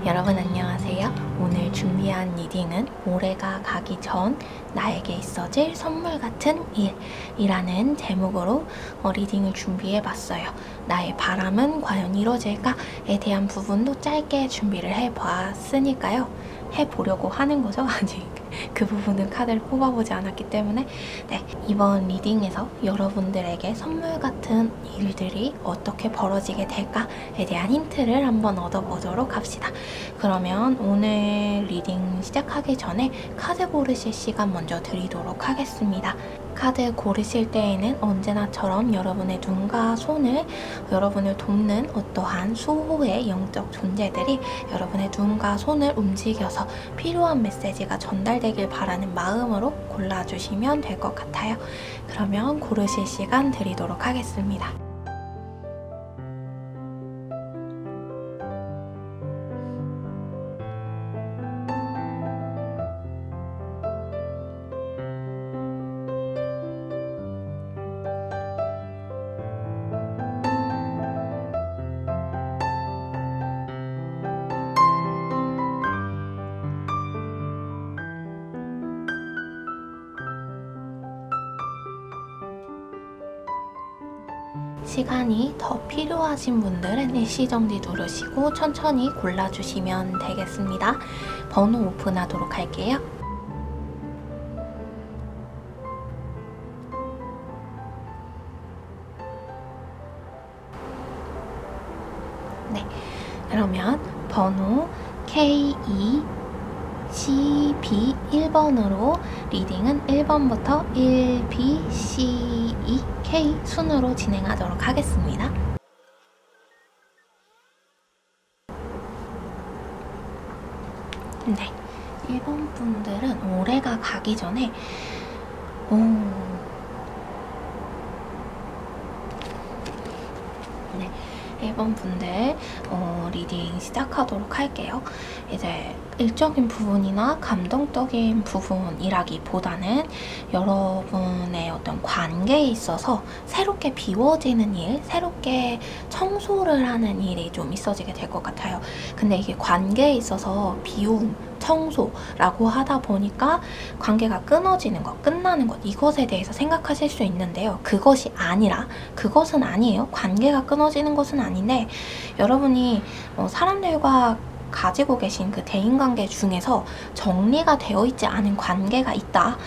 여러분 안녕하세요. 오늘 준비한 리딩은 올해가 가기 전 나에게 있어질 선물 같은 일이라는 제목으로 리딩을 준비해봤어요. 나의 바람은 과연 이루어질까에 대한 부분도 짧게 준비를 해보았으니까요. 해보려고 하는 거죠. 아직 그 부분은 카드를 뽑아보지 않았기 때문에 이번 리딩에서 여러분들에게 선물 같은 일들이 어떻게 벌어지게 될까에 대한 힌트를 한번 얻어보도록 합시다. 그러면 오늘 리딩 시작하기 전에 카드 고르실 시간 먼저 드리도록 하겠습니다. 카드 고르실 때에는 언제나처럼 여러분의 눈과 손을, 여러분을 돕는 어떠한 수호의 영적 존재들이 여러분의 눈과 손을 움직여서 필요한 메시지가 전달되길 바라는 마음으로 골라주시면 될 것 같아요. 그러면 고르실 시간 드리도록 하겠습니다. 시간이 더 필요하신 분들은 일시정지 누르시고 천천히 골라주시면 되겠습니다. 번호 오픈하도록 할게요. 네, 그러면 번호 K2CB 1번으로 리딩은 1번부터 1BCE K 순으로 진행하도록 하겠습니다. 네, 1번 분들은 올해가 가기 전에 네, 1번 분들 리딩 시작하도록 할게요. 이제 일적인 부분이나 감동적인 부분이라기보다는 여러분의 어떤 관계에 있어서 새롭게 비워지는 일, 새롭게 청소를 하는 일이 좀 있어지게 될 것 같아요. 근데 이게 관계에 있어서 비움, 청소라고 하다 보니까 관계가 끊어지는 것, 끝나는 것, 이것에 대해서 생각하실 수 있는데요. 그것은 아니에요. 관계가 끊어지는 것은 아닌데 여러분이 사람들과 가지고 계신 그 대인관계 중에서 정리가 되어 있지 않은 관계가 있다.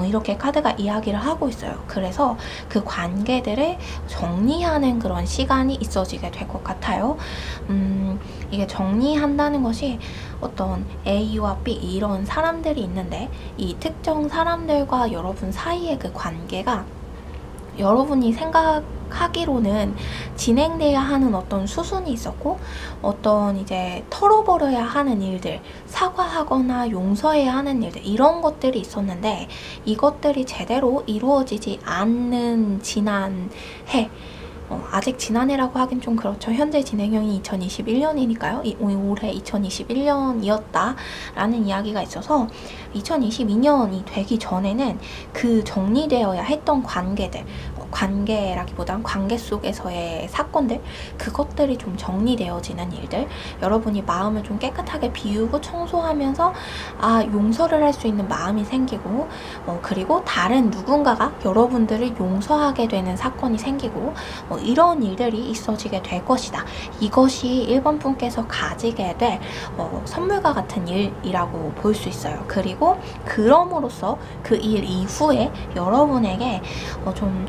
이렇게 카드가 이야기를 하고 있어요. 그래서 그 관계들을 정리하는 그런 시간이 있어지게 될 것 같아요. 이게 정리한다는 것이 어떤 A와 B 이런 사람들이 있는데 이 특정 사람들과 여러분 사이의 그 관계가 여러분이 생각하기로는 진행돼야 하는 어떤 수순이 있었고 어떤 이제 털어버려야 하는 일들, 사과하거나 용서해야 하는 일들 이런 것들이 있었는데 이것들이 제대로 이루어지지 않는 지난해 아직 지난해라고 하긴 좀 그렇죠. 현재 진행형이 2021년이니까요. 올해 2021년이었다 라는 이야기가 있어서 2022년이 되기 전에는 그 정리되어야 했던 관계라기보단 관계 속에서의 사건들, 그것들이 좀 정리되어지는 일들, 여러분이 마음을 좀 깨끗하게 비우고 청소하면서 용서를 할 수 있는 마음이 생기고 그리고 다른 누군가가 여러분들을 용서하게 되는 사건이 생기고 이런 일들이 있어지게 될 것이다. 이것이 1번 분께서 가지게 될 선물과 같은 일이라고 볼 수 있어요. 그리고 그럼으로써 그 일 이후에 여러분에게 좀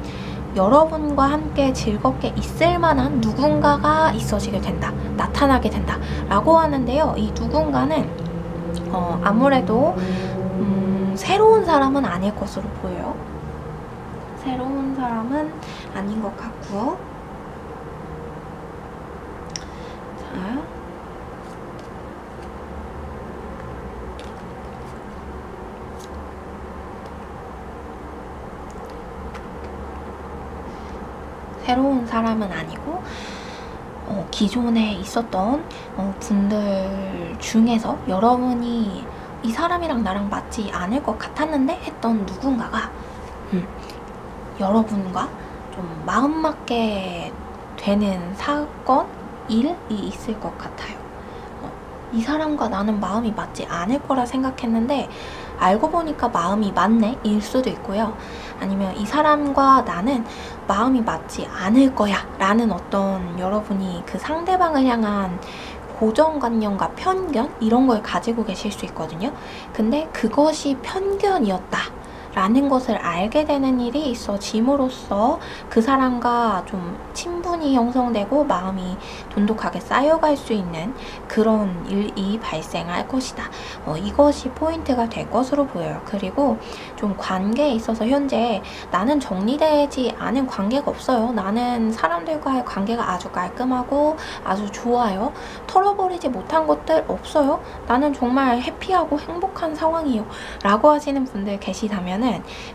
여러분과 함께 즐겁게 있을 만한 누군가가 있어지게 된다, 나타나게 된다 라고 하는데요. 이 누군가는 아무래도 새로운 사람은 아닐 것으로 보여요. 새로운 사람은 아닌 것 같고요. 자, 새로운 사람은 아니고 기존에 있었던 분들 중에서 여러분이 이 사람이랑 나랑 맞지 않을 것 같았는데 했던 누군가가 여러분과 좀 마음맞게 되는 사건, 일이 있을 것 같아요. 이 사람과 나는 마음이 맞지 않을 거라 생각했는데 알고 보니까 마음이 맞네 일 수도 있고요. 아니면 이 사람과 나는 마음이 맞지 않을 거야 라는 어떤 여러분이 그 상대방을 향한 고정관념과 편견 이런 걸 가지고 계실 수 있거든요. 근데 그것이 편견이었다 라는 것을 알게 되는 일이 있어짐으로써 그 사람과 좀 친분이 형성되고 마음이 돈독하게 쌓여갈 수 있는 그런 일이 발생할 것이다. 이것이 포인트가 될 것으로 보여요. 그리고 좀 관계에 있어서 현재 나는 정리되지 않은 관계가 없어요. 나는 사람들과의 관계가 아주 깔끔하고 아주 좋아요. 털어버리지 못한 것들 없어요. 나는 정말 해피하고 행복한 상황이에요 라고 하시는 분들 계시다면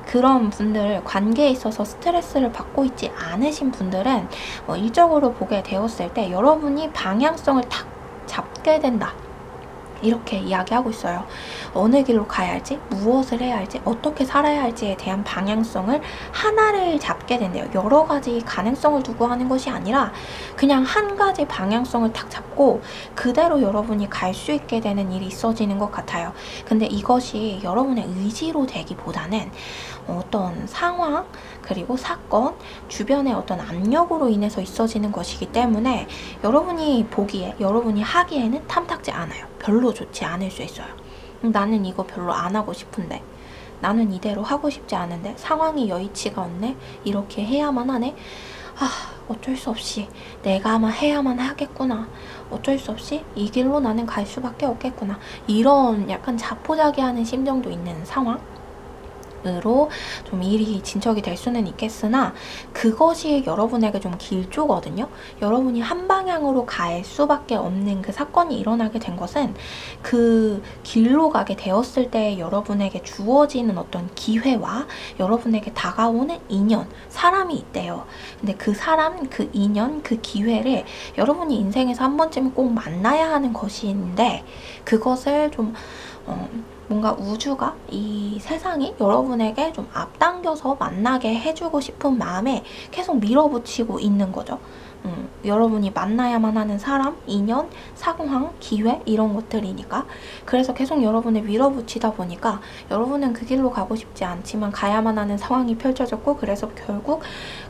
그런 분들, 관계에 있어서 스트레스를 받고 있지 않으신 분들은 일적으로 보게 되었을 때 여러분이 방향성을 탁 잡게 된다. 이렇게 이야기하고 있어요. 어느 길로 가야 할지, 무엇을 해야 할지, 어떻게 살아야 할지에 대한 방향성을 하나를 잡게 된대요. 여러 가지 가능성을 두고 하는 것이 아니라 그냥 한 가지 방향성을 탁 잡고 그대로 여러분이 갈 수 있게 되는 일이 있어지는 것 같아요. 근데 이것이 여러분의 의지로 되기보다는 어떤 상황, 그리고 사건, 주변의 어떤 압력으로 인해서 있어지는 것이기 때문에 여러분이 보기에, 여러분이 하기에는 탐탁지 않아요. 별로 좋지 않을 수 있어요. 나는 이거 별로 안 하고 싶은데, 나는 이대로 하고 싶지 않은데, 상황이 여의치가 않네? 이렇게 해야만 하네? 어쩔 수 없이 내가 아마 해야만 하겠구나. 어쩔 수 없이 이 길로 나는 갈 수밖에 없겠구나. 이런 약간 자포자기하는 심정도 있는 상황? 으로 좀 일이 진척이 될 수는 있겠으나 그것이 여러분에게 좀 길조거든요. 여러분이 한 방향으로 갈 수밖에 없는 그 사건이 일어나게 된 것은 그 길로 가게 되었을 때 여러분에게 주어지는 어떤 기회와 여러분에게 다가오는 인연, 사람이 있대요. 근데 그 사람, 그 인연, 그 기회를 여러분이 인생에서 한 번쯤은 꼭 만나야 하는 것인데 그것을 좀 뭔가 우주가, 이 세상이 여러분에게 좀 앞당겨서 만나게 해주고 싶은 마음에 계속 밀어붙이고 있는 거죠. 여러분이 만나야만 하는 사람, 인연, 상황, 기회 이런 것들이니까. 그래서 계속 여러분을 밀어붙이다 보니까 여러분은 그 길로 가고 싶지 않지만 가야만 하는 상황이 펼쳐졌고 그래서 결국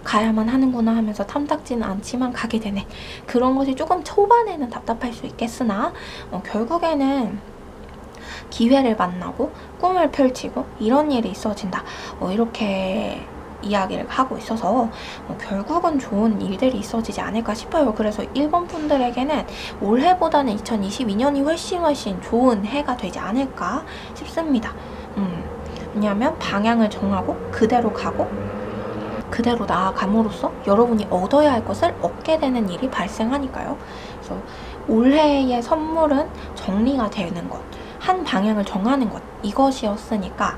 가야만 하는구나 하면서 탐탁지는 않지만 가게 되네. 그런 것이 조금 초반에는 답답할 수 있겠으나 결국에는 기회를 만나고 꿈을 펼치고 이런 일이 있어진다. 이렇게 이야기를 하고 있어서 결국은 좋은 일들이 있어지지 않을까 싶어요. 그래서 1번 분들에게는 올해보다는 2022년이 훨씬 좋은 해가 되지 않을까 싶습니다. 왜냐하면 방향을 정하고 그대로 가고 그대로 나아감으로써 여러분이 얻어야 할 것을 얻게 되는 일이 발생하니까요. 그래서 올해의 선물은 정리가 되는 것, 한 방향을 정하는 것, 이것이었으니까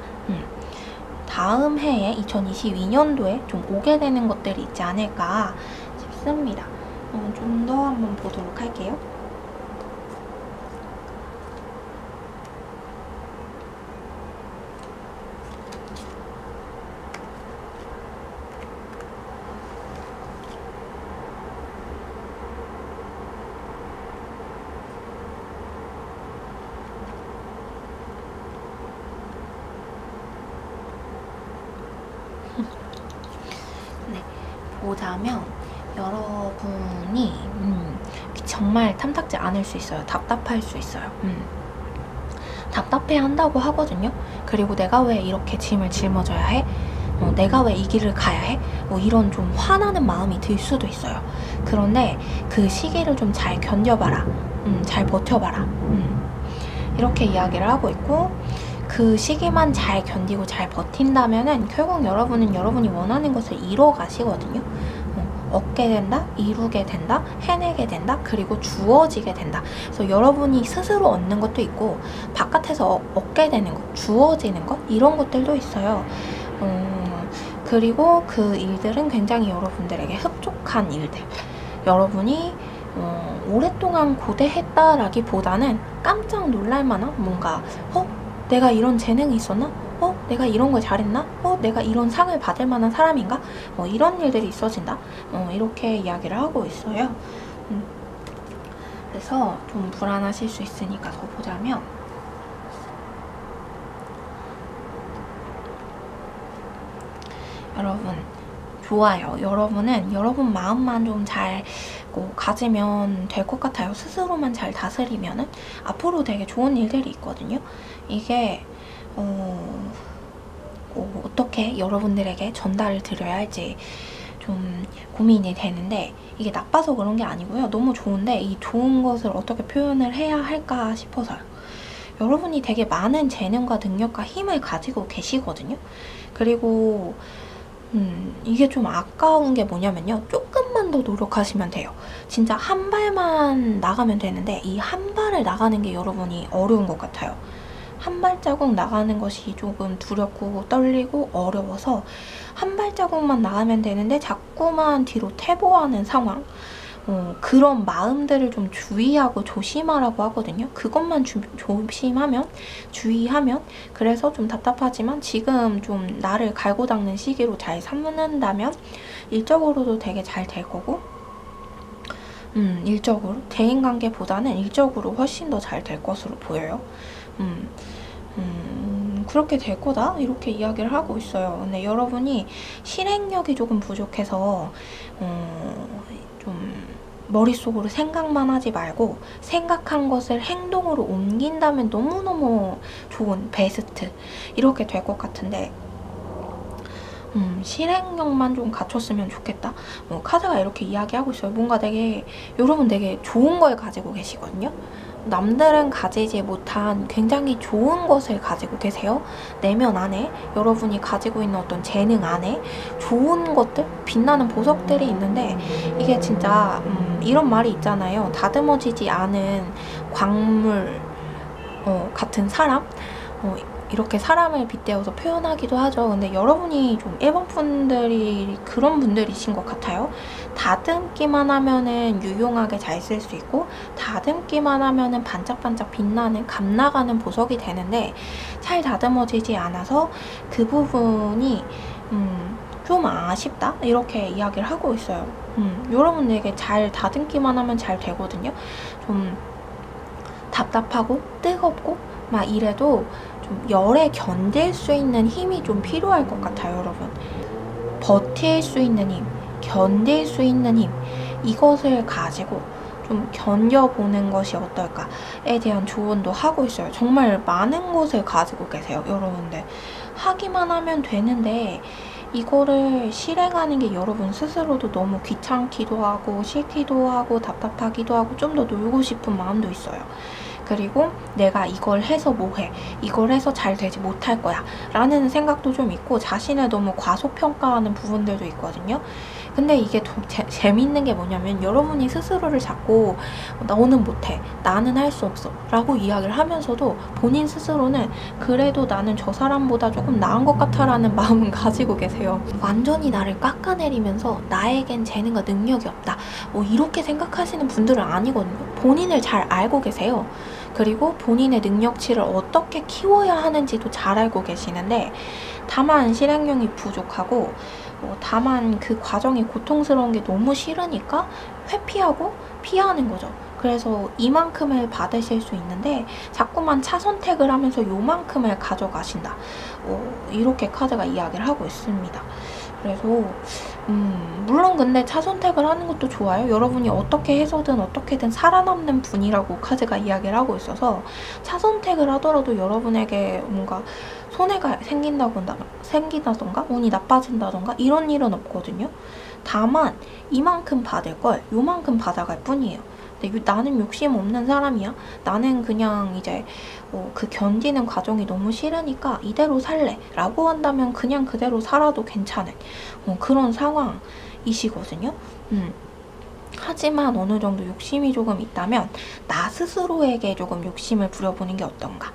다음 해에 2022년도에 좀 오게 되는 것들이 있지 않을까 싶습니다. 좀 더 한번 보도록 할게요. 네, 보자면 여러분이 정말 탐탁지 않을 수 있어요. 답답할 수 있어요. 답답해 한다고 하거든요. 그리고 내가 왜 이렇게 짐을 짊어져야 해? 내가 왜 이 길을 가야 해? 이런 좀 화나는 마음이 들 수도 있어요. 그런데 그 시기를 좀 잘 견뎌봐라. 잘 버텨봐라. 이렇게 이야기를 하고 있고 그 시기만 잘 견디고 잘 버틴다면은 결국 여러분은 여러분이 원하는 것을 이뤄 가시거든요. 얻게 된다, 이루게 된다, 해내게 된다, 그리고 주어지게 된다. 그래서 여러분이 스스로 얻는 것도 있고 바깥에서 얻게 되는 것, 주어지는 것 이런 것들도 있어요. 그리고 그 일들은 굉장히 여러분들에게 흡족한 일들. 여러분이 오랫동안 고대했다라기보다는 깜짝 놀랄만한 뭔가 내가 이런 재능이 있었나? 내가 이런 걸 잘했나? 내가 이런 상을 받을 만한 사람인가? 이런 일들이 있어진다. 이렇게 이야기를 하고 있어요. 그래서 좀 불안하실 수 있으니까 더 보자면, 여러분 좋아요. 여러분은 여러분 마음만 좀 잘 가지면 될 것 같아요. 스스로만 잘 다스리면은 앞으로 되게 좋은 일들이 있거든요. 이게 어떻게 여러분들에게 전달을 드려야 할지 좀 고민이 되는데, 이게 나빠서 그런 게 아니고요. 너무 좋은데 이 좋은 것을 어떻게 표현을 해야 할까 싶어서요. 여러분이 되게 많은 재능과 능력과 힘을 가지고 계시거든요. 그리고 이게 좀 아까운 게 뭐냐면요. 조금만 더 노력하시면 돼요. 진짜 한 발만 나가면 되는데 이 한 발을 나가는 게 여러분이 어려운 것 같아요. 한 발자국 나가는 것이 조금 두렵고 떨리고 어려워서 한 발자국만 나가면 되는데 자꾸만 뒤로 퇴보하는 상황, 그런 마음들을 좀 주의하고 조심하라고 하거든요. 그것만 조심하면, 주의하면, 그래서 좀 답답하지만 지금 좀 나를 갈고 닦는 시기로 잘 삼는다면 일적으로도 되게 잘 될 거고, 일적으로, 대인관계보다는 일적으로 훨씬 더 잘 될 것으로 보여요. 그렇게 될 거다? 이렇게 이야기를 하고 있어요. 근데 여러분이 실행력이 조금 부족해서 좀 머릿속으로 생각만 하지 말고 생각한 것을 행동으로 옮긴다면 너무너무 좋은, 베스트 이렇게 될 것 같은데, 실행력만 좀 갖췄으면 좋겠다. 카드가 이렇게 이야기하고 있어요. 뭔가 되게 여러분 되게 좋은 걸 가지고 계시거든요. 남들은 가지지 못한 굉장히 좋은 것을 가지고 계세요. 내면 안에 여러분이 가지고 있는 어떤 재능 안에 좋은 것들, 빛나는 보석들이 있는데, 이게 진짜 이런 말이 있잖아요. 다듬어지지 않은 광물 같은 사람, 이렇게 사람을 빗대어서 표현하기도 하죠. 근데 여러분이 좀 1번 분들이 그런 분들이신 것 같아요. 다듬기만 하면은 유용하게 잘 쓸 수 있고, 다듬기만 하면은 반짝반짝 빛나는, 감나가는 보석이 되는데, 잘 다듬어지지 않아서 그 부분이 좀 아쉽다? 이렇게 이야기를 하고 있어요. 여러분에게 잘 다듬기만 하면 잘 되거든요. 좀 답답하고 뜨겁고 막 이래도 좀 열에 견딜 수 있는 힘이 좀 필요할 것 같아요, 여러분. 버틸 수 있는 힘, 견딜 수 있는 힘, 이것을 가지고 좀 견뎌보는 것이 어떨까에 대한 조언도 하고 있어요. 정말 많은 것을 가지고 계세요, 여러분들. 하기만 하면 되는데 이거를 실행하는 게 여러분 스스로도 너무 귀찮기도 하고 싫기도 하고 답답하기도 하고 좀 더 놀고 싶은 마음도 있어요. 그리고 내가 이걸 해서 뭐해, 이걸 해서 잘 되지 못할 거야 라는 생각도 좀 있고, 자신을 너무 과소평가하는 부분들도 있거든요. 근데 이게 좀 재밌는 게 뭐냐면, 여러분이 스스로를 자꾸 너는 못해, 나는 할 수 없어 라고 이야기를 하면서도 본인 스스로는 그래도 나는 저 사람보다 조금 나은 것 같아 라는 마음은 가지고 계세요. 완전히 나를 깎아내리면서 나에겐 재능과 능력이 없다, 이렇게 생각하시는 분들은 아니거든요. 본인을 잘 알고 계세요. 그리고 본인의 능력치를 어떻게 키워야 하는지도 잘 알고 계시는데, 다만 실행력이 부족하고 다만 그 과정이 고통스러운 게 너무 싫으니까 회피하고 피하는 거죠. 그래서 이만큼을 받으실 수 있는데 자꾸만 차선택을 하면서 요만큼을 가져가신다. 이렇게 카드가 이야기를 하고 있습니다. 그래서 물론 근데 차선택을 하는 것도 좋아요. 여러분이 어떻게 해서든 어떻게든 살아남는 분이라고 카드가 이야기를 하고 있어서 차선택을 하더라도 여러분에게 뭔가 손해가 생긴다던가 운이 나빠진다던가 이런 일은 없거든요. 다만 이만큼 받을 걸 요만큼 받아갈 뿐이에요. 근데 나는 욕심 없는 사람이야. 나는 그냥 이제 그 견디는 과정이 너무 싫으니까 이대로 살래 라고 한다면 그냥 그대로 살아도 괜찮은 그런 상황이시거든요. 하지만 어느 정도 욕심이 조금 있다면 나 스스로에게 조금 욕심을 부려보는 게 어떤가.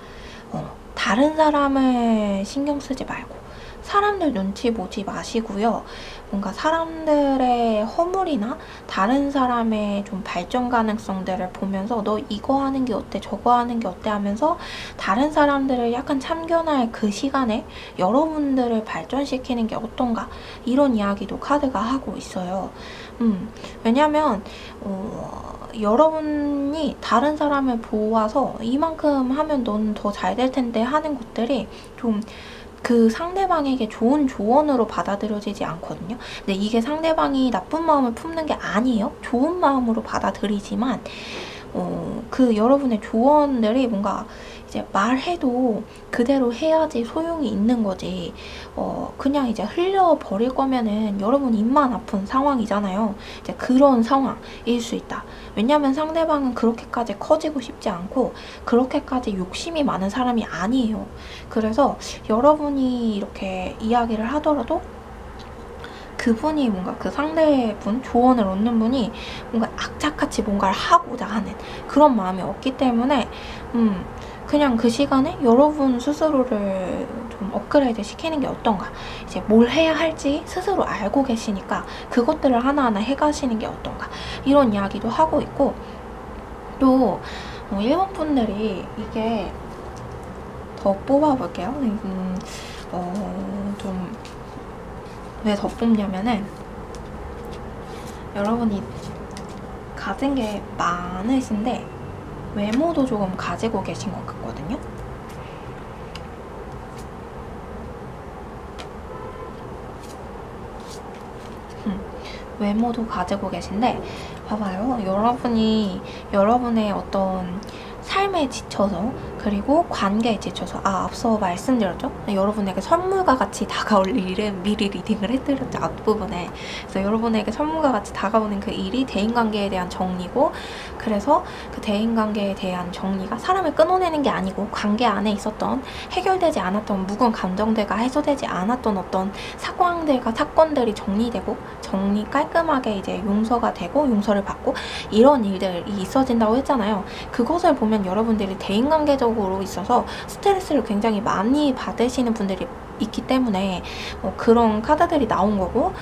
다른 사람을 신경 쓰지 말고 사람들 눈치 보지 마시고요. 뭔가 사람들의 허물이나 다른 사람의 좀 발전 가능성들을 보면서 너 이거 하는 게 어때, 저거 하는 게 어때 하면서 다른 사람들을 약간 참견할 그 시간에 여러분들을 발전시키는 게 어떤가, 이런 이야기도 카드가 하고 있어요. 왜냐면 여러분이 다른 사람을 보아서 이만큼 하면 넌 더 잘 될 텐데 하는 것들이 좀 그 상대방에게 좋은 조언으로 받아들여지지 않거든요. 근데 이게 상대방이 나쁜 마음을 품는 게 아니에요. 좋은 마음으로 받아들이지만 그 여러분의 조언들이 뭔가 이제 말해도 그대로 해야지 소용이 있는 거지, 그냥 이제 흘려버릴 거면은 여러분 입만 아픈 상황이잖아요. 이제 그런 상황일 수 있다. 왜냐면 상대방은 그렇게까지 커지고 싶지 않고 그렇게까지 욕심이 많은 사람이 아니에요. 그래서 여러분이 이렇게 이야기를 하더라도 그분이 뭔가 그 상대분, 조언을 얻는 분이 뭔가 악착같이 뭔가를 하고자 하는 그런 마음이 없기 때문에 그냥 그 시간에 여러분 스스로를 좀 업그레이드 시키는 게 어떤가, 이제 뭘 해야 할지 스스로 알고 계시니까 그것들을 하나하나 해가시는 게 어떤가, 이런 이야기도 하고 있고, 또 일본 분들이 이게 더 뽑아볼게요. 좀 왜 더 뽑냐면은 여러분이 가진 게 많으신데 외모도 조금 가지고 계신 것 같거든요. 외모도 가지고 계신데 봐봐요. 여러분이 여러분의 어떤 삶에 지쳐서, 그리고 관계에 지쳐서, 앞서 말씀드렸죠? 여러분에게 선물과 같이 다가올 일은 미리 리딩을 해드렸죠, 앞부분에. 그래서 여러분에게 선물과 같이 다가오는 그 일이 대인관계에 대한 정리고, 그래서 그 대인관계에 대한 정리가 사람을 끊어내는 게 아니고 관계 안에 있었던 해결되지 않았던 묵은 감정들과 해소되지 않았던 어떤 상황들과 사건들이 정리되고, 깔끔하게 이제 용서가 되고 용서를 받고 이런 일들이 있어진다고 했잖아요. 그것을 보면 여러분들이 대인관계적으로 있어서 스트레스를 굉장히 많이 받으시는 분들이 있기 때문에 그런 카드들이 나온 거고,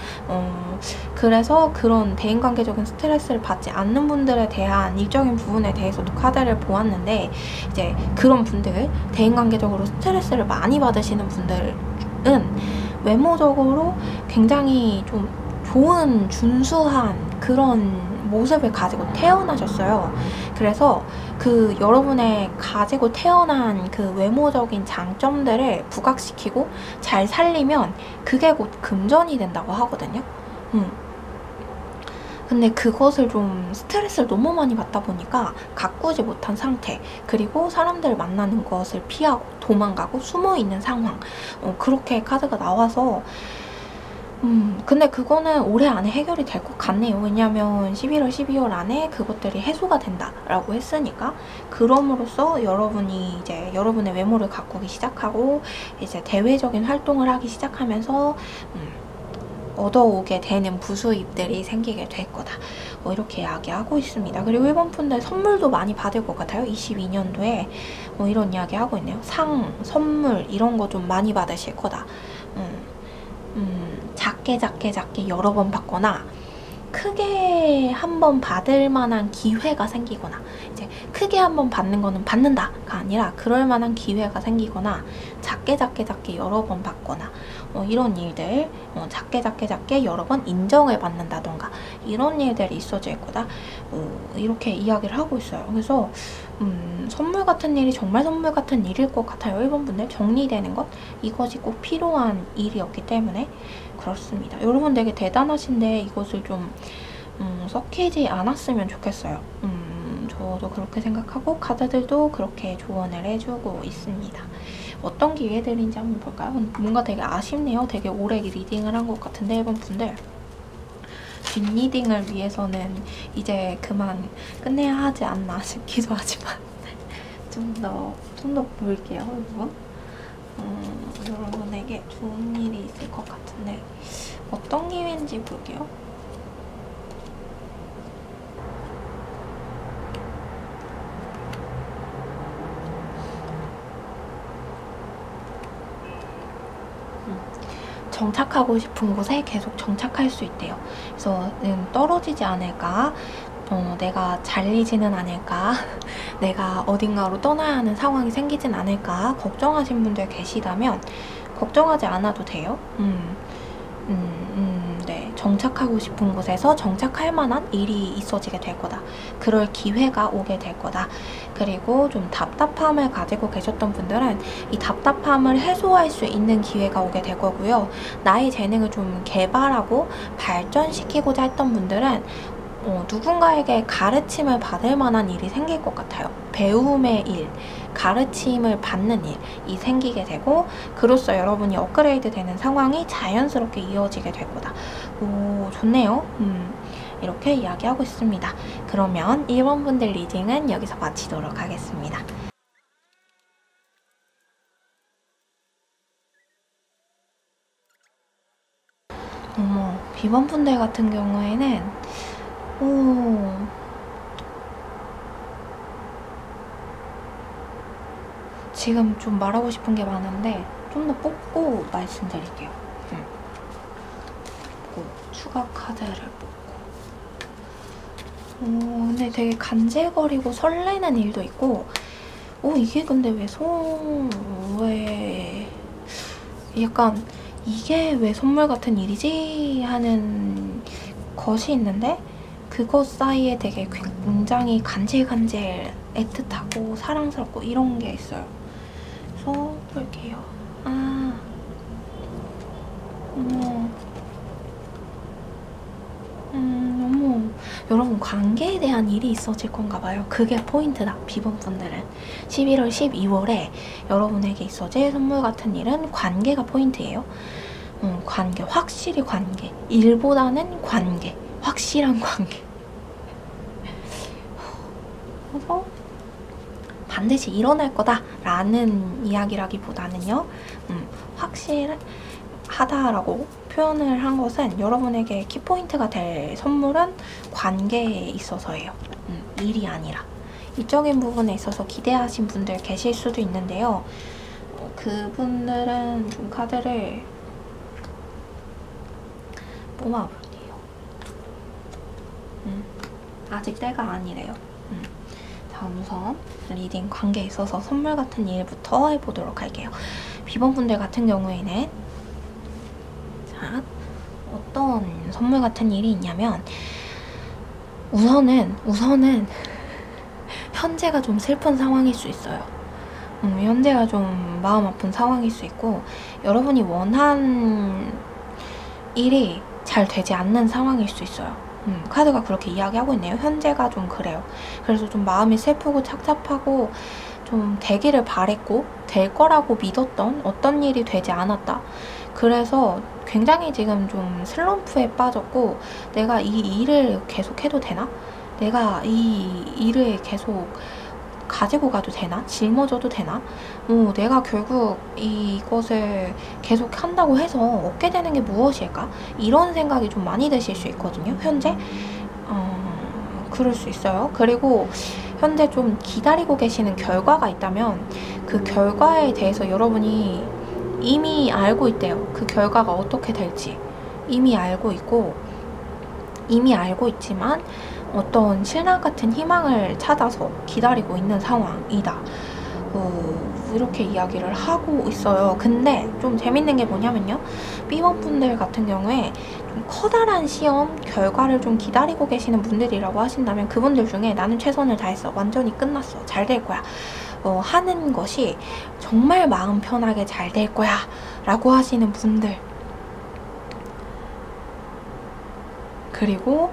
그래서 그런 대인관계적인 스트레스를 받지 않는 분들에 대한 일적인 부분에 대해서도 카드를 보았는데, 이제 그런 분들, 대인관계적으로 스트레스를 많이 받으시는 분들은 외모적으로 굉장히 좀 좋은 준수한 그런 모습을 가지고 태어나셨어요. 그래서 그 여러분의 가지고 태어난 그 외모적인 장점들을 부각시키고 잘 살리면 그게 곧 금전이 된다고 하거든요. 근데 그것을 좀 스트레스를 너무 많이 받다 보니까 가꾸지 못한 상태, 그리고 사람들을 만나는 것을 피하고 도망가고 숨어있는 상황, 그렇게 카드가 나와서 근데 그거는 올해 안에 해결이 될 것 같네요. 왜냐면 11월, 12월 안에 그것들이 해소가 된다라고 했으니까. 그럼으로써 여러분이 이제 여러분의 외모를 가꾸기 시작하고 이제 대외적인 활동을 하기 시작하면서 얻어오게 되는 부수입들이 생기게 될 거다, 이렇게 이야기하고 있습니다. 그리고 일본 분들 선물도 많이 받을 것 같아요. 22년도에 이런 이야기 하고 있네요. 상, 선물 이런 거 좀 많이 받으실 거다. 작게 여러 번 받거나 크게 한 번 받을 만한 기회가 생기거나, 이제 크게 한 번 받는 거는 받는다가 아니라 그럴 만한 기회가 생기거나, 작게 여러 번 받거나, 이런 일들, 작게 여러 번 인정을 받는다던가 이런 일들이 있어질 거다, 이렇게 이야기를 하고 있어요. 그래서 선물 같은 일이 정말 선물 같은 일일 것 같아요. 일본 분들 정리되는 것, 이것이 꼭 필요한 일이었기 때문에 그렇습니다. 여러분 되게 대단하신데 이것을 좀 썩히지 않았으면 좋겠어요. 저도 그렇게 생각하고 카드들도 그렇게 조언을 해주고 있습니다. 어떤 기회들인지 한번 볼까요? 뭔가 되게 아쉽네요. 되게 오래 리딩을 한 것 같은데 일본 분들 뒷리딩을 위해서는 이제 그만 끝내야 하지 않나 싶기도 하지만 좀 더 볼게요. 여러분에게 좋은 일이 있을 것 같은데 어떤 기회인지 볼게요. 정착하고 싶은 곳에 계속 정착할 수 있대요. 그래서 떨어지지 않을까, 내가 잘리지는 않을까, 내가 어딘가로 떠나야 하는 상황이 생기진 않을까 걱정하신 분들 계시다면 걱정하지 않아도 돼요. 네, 정착하고 싶은 곳에서 정착할 만한 일이 있어지게 될 거다. 그럴 기회가 오게 될 거다. 그리고 좀 답답함을 가지고 계셨던 분들은 이 답답함을 해소할 수 있는 기회가 오게 될 거고요. 나의 재능을 좀 개발하고 발전시키고자 했던 분들은 누군가에게 가르침을 받을 만한 일이 생길 것 같아요. 배움의 일, 가르침을 받는 일이 생기게 되고, 그로써 여러분이 업그레이드 되는 상황이 자연스럽게 이어지게 될 거다. 오, 좋네요. 이렇게 이야기하고 있습니다. 그러면 1번 분들 리딩은 여기서 마치도록 하겠습니다. B번 분들 같은 경우에는 지금 좀 말하고 싶은 게 많은데 좀 더 뽑고 말씀드릴게요. 추가 카드를 뽑고. 근데 되게 간질거리고 설레는 일도 있고, 이게 근데 왜 약간 이게 왜 선물 같은 일이지? 하는 것이 있는데, 그것 사이에 되게 굉장히 간질간질 애틋하고 사랑스럽고 이런 게 있어요. 그래서 볼게요. 어머. 여러분, 관계에 대한 일이 있어질 건가 봐요. 그게 포인트다, B번 분들은. 11월, 12월에 여러분에게 있어질 선물 같은 일은 관계가 포인트예요. 관계, 확실히 관계. 일보다는 관계. 확실한 관계. 그래서 반드시 일어날 거다 라는 이야기라기보다는요, 확실하다라고 표현을 한 것은 여러분에게 키포인트가 될 선물은 관계에 있어서예요. 일이 아니라. 이적인 부분에 있어서 기대하신 분들 계실 수도 있는데요. 그분들은 좀 카드를 뽑아볼게요. 아직 때가 아니래요. 자, 우선 리딩 관계에 있어서 선물 같은 일부터 해보도록 할게요. B번 분들 같은 경우에는, 자, 어떤 선물 같은 일이 있냐면, 우선은 현재가 좀 슬픈 상황일 수 있어요. 현재가 좀 마음 아픈 상황일 수 있고, 여러분이 원한 일이 잘 되지 않는 상황일 수 있어요. 카드가 그렇게 이야기하고 있네요. 현재가 좀 그래요. 그래서 좀 마음이 슬프고 착잡하고, 좀 되기를 바랬고 될 거라고 믿었던 어떤 일이 되지 않았다. 그래서 굉장히 지금 좀 슬럼프에 빠졌고, 내가 이 일을 계속 해도 되나? 내가 이 일을 계속 가지고 가도 되나? 짊어져도 되나? 내가 결국 이것을 계속 한다고 해서 얻게 되는 게 무엇일까? 이런 생각이 좀 많이 드실 수 있거든요, 현재. 그럴 수 있어요. 그리고 현재 좀 기다리고 계시는 결과가 있다면 그 결과에 대해서 여러분이 이미 알고 있대요. 그 결과가 어떻게 될지 이미 알고 있고, 이미 알고 있지만 어떤 신랑 같은 희망을 찾아서 기다리고 있는 상황이다. 이렇게 이야기를 하고 있어요. 근데 좀 재밌는 게 뭐냐면요, B번 분들 같은 경우에 좀 커다란 시험 결과를 좀 기다리고 계시는 분들이라고 하신다면, 그분들 중에 나는 최선을 다했어, 완전히 끝났어, 잘 될 거야 하는 것이 정말 마음 편하게 잘 될 거야 라고 하시는 분들, 그리고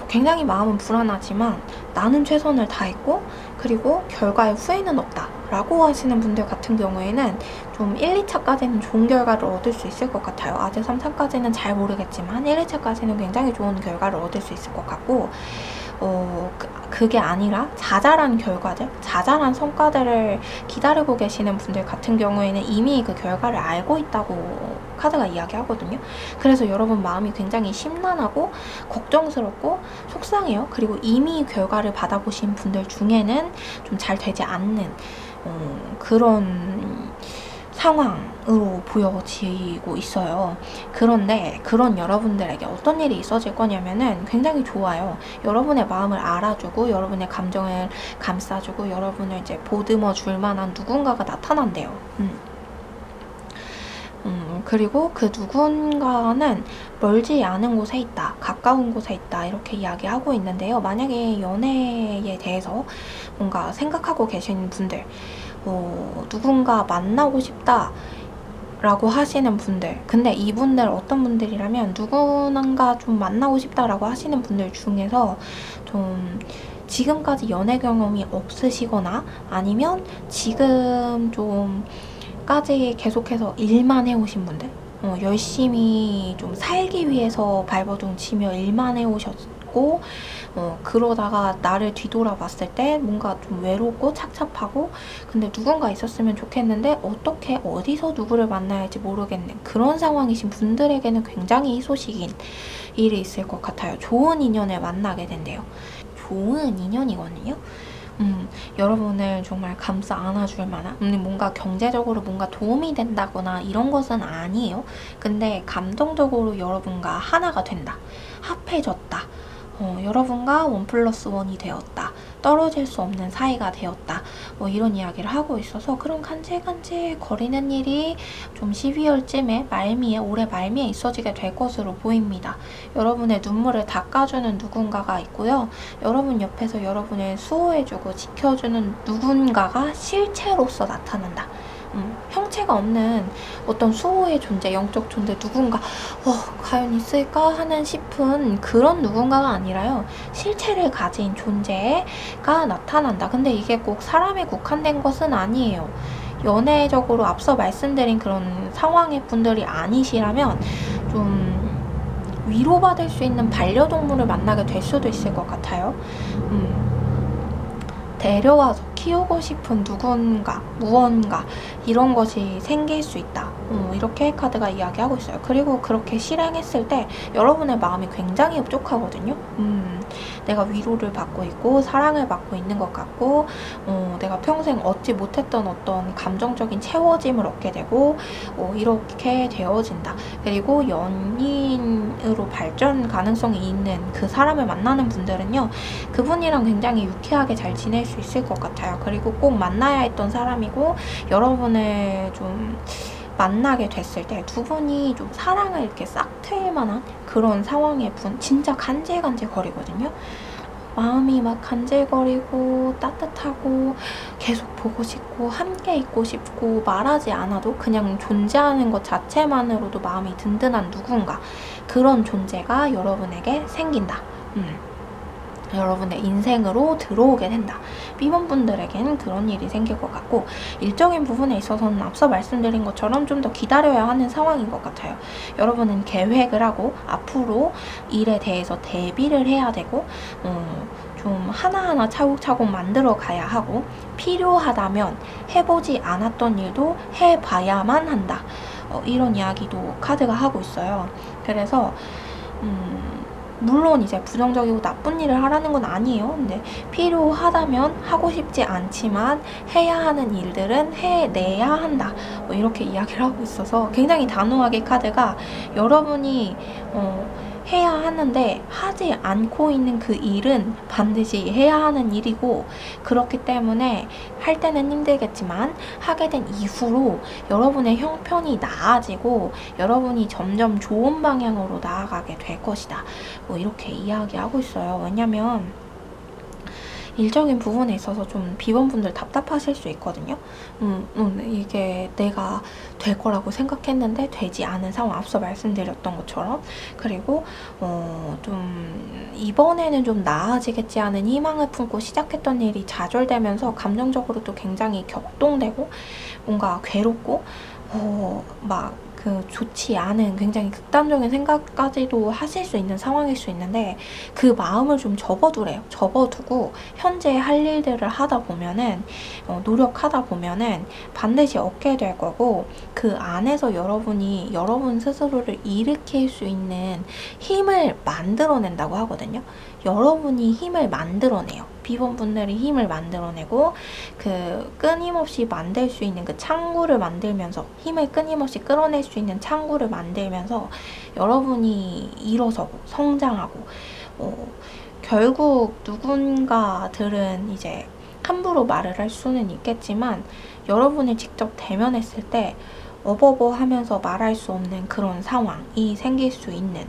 굉장히 마음은 불안하지만 나는 최선을 다했고, 그리고 결과에 후회는 없다 라고 하시는 분들 같은 경우에는 좀 1, 2차까지는 좋은 결과를 얻을 수 있을 것 같아요. 아직 3, 4까지는 잘 모르겠지만 1, 2차까지는 굉장히 좋은 결과를 얻을 수 있을 것 같고, 그게 아니라 자잘한 결과들, 자잘한 성과들을 기다리고 계시는 분들 같은 경우에는 이미 그 결과를 알고 있다고 카드가 이야기하거든요. 그래서 여러분 마음이 굉장히 심란하고 걱정스럽고 속상해요. 그리고 이미 결과를 받아보신 분들 중에는 좀 잘 되지 않는 그런 상황으로 보여지고 있어요. 그런데 그런 여러분들에게 어떤 일이 있어질 거냐면은 굉장히 좋아요. 여러분의 마음을 알아주고 여러분의 감정을 감싸주고 여러분을 이제 보듬어 줄 만한 누군가가 나타난대요. 그리고 그 누군가는 멀지 않은 곳에 있다, 가까운 곳에 있다 이렇게 이야기하고 있는데요. 만약에 연애에 대해서 뭔가 생각하고 계신 분들, 누군가 만나고 싶다 라고 하시는 분들, 근데 이분들 어떤 분들이라면 누군가 좀 만나고 싶다라고 하시는 분들 중에서 좀 지금까지 연애 경험이 없으시거나 아니면 지금 좀까지 계속해서 일만 해오신 분들, 열심히 좀 살기 위해서 발버둥 치며 일만 해오셨고 그러다가 나를 뒤돌아봤을 때 뭔가 좀 외롭고 착잡하고 근데 누군가 있었으면 좋겠는데 어떻게 어디서 누구를 만나야 할지 모르겠는 그런 상황이신 분들에게는 굉장히 희소식인 일이 있을 것 같아요. 좋은 인연을 만나게 된대요. 좋은 인연이거든요. 여러분을 정말 감싸 안아줄 만한 뭔가 경제적으로 뭔가 도움이 된다거나 이런 것은 아니에요. 근데 감정적으로 여러분과 하나가 된다, 합해졌다, 여러분과 1+1이 되었다, 떨어질 수 없는 사이가 되었다, 이런 이야기를 하고 있어서 그런 간질간질 거리는 일이 좀 12월쯤에 올해 말미에 있어지게 될 것으로 보입니다. 여러분의 눈물을 닦아주는 누군가가 있고요. 여러분 옆에서 여러분을 수호해주고 지켜주는 누군가가 실체로서 나타난다. 형체가 없는 어떤 수호의 존재, 영적 존재 누군가 과연 있을까 하는 싶은 그런 누군가가 아니라요. 실체를 가진 존재가 나타난다. 근데 이게 꼭 사람에 국한된 것은 아니에요. 연애적으로 앞서 말씀드린 그런 상황의 분들이 아니시라면 좀 위로받을 수 있는 반려동물을 만나게 될 수도 있을 것 같아요. 데려와서 키우고 싶은 누군가, 무언가 이런 것이 생길 수 있다. 이렇게 카드가 이야기하고 있어요. 그리고 그렇게 실행했을 때 여러분의 마음이 굉장히 흡족하거든요. 내가 위로를 받고 있고 사랑을 받고 있는 것 같고 내가 평생 얻지 못했던 어떤 감정적인 채워짐을 얻게 되고 이렇게 되어진다. 그리고 연인으로 발전 가능성이 있는 그 사람을 만나는 분들은요. 그분이랑 굉장히 유쾌하게 잘 지낼 수 있을 것 같아요. 그리고 꼭 만나야 했던 사람이고 여러분을 좀 만나게 됐을 때 두 분이 좀 사랑을 이렇게 싹 트일 만한 그런 상황의 분, 진짜 간질간질 거리거든요. 마음이 막 간질거리고 따뜻하고 계속 보고 싶고 함께 있고 싶고 말하지 않아도 그냥 존재하는 것 자체만으로도 마음이 든든한 누군가, 그런 존재가 여러분에게 생긴다. 여러분의 인생으로 들어오게 된다. B번분들에게는 그런 일이 생길 것 같고 일적인 부분에 있어서는 앞서 말씀드린 것처럼 좀 더 기다려야 하는 상황인 것 같아요. 여러분은 계획을 하고 앞으로 일에 대해서 대비를 해야 되고 좀 하나하나 차곡차곡 만들어 가야 하고 필요하다면 해보지 않았던 일도 해봐야만 한다. 이런 이야기도 카드가 하고 있어요. 그래서 물론 이제 부정적이고 나쁜 일을 하라는 건 아니에요. 근데 필요하다면 하고 싶지 않지만 해야 하는 일들은 해내야 한다. 이렇게 이야기를 하고 있어서 굉장히 단호하게 카드가 여러분이 해야 하는데 하지 않고 있는 그 일은 반드시 해야 하는 일이고 그렇기 때문에 할 때는 힘들겠지만 하게 된 이후로 여러분의 형편이 나아지고 여러분이 점점 좋은 방향으로 나아가게 될 것이다. 이렇게 이야기하고 있어요. 왜냐면 일적인 부분에 있어서 좀 B번분들 답답하실 수 있거든요. 이게 내가 될 거라고 생각했는데 되지 않은 상황, 앞서 말씀드렸던 것처럼. 그리고 좀 이번에는 좀 나아지겠지 하는 희망을 품고 시작했던 일이 좌절되면서 감정적으로도 굉장히 격동되고 뭔가 괴롭고 막 좋지 않은 굉장히 극단적인 생각까지도 하실 수 있는 상황일 수 있는데 그 마음을 좀 접어두래요. 접어두고 현재 할 일들을 하다 보면은 노력하다 보면은 반드시 얻게 될 거고 그 안에서 여러분이 여러분 스스로를 일으킬 수 있는 힘을 만들어낸다고 하거든요. 여러분이 힘을 만들어내요. B번분들이 힘을 만들어내고 그 끊임없이 만들 수 있는 그 창구를 만들면서 힘을 끊임없이 끌어낼 수 있는 창구를 만들면서 여러분이 일어서고 성장하고 결국 누군가들은 이제 함부로 말을 할 수는 있겠지만 여러분이 직접 대면했을 때 어버버 하면서 말할 수 없는 그런 상황이 생길 수 있는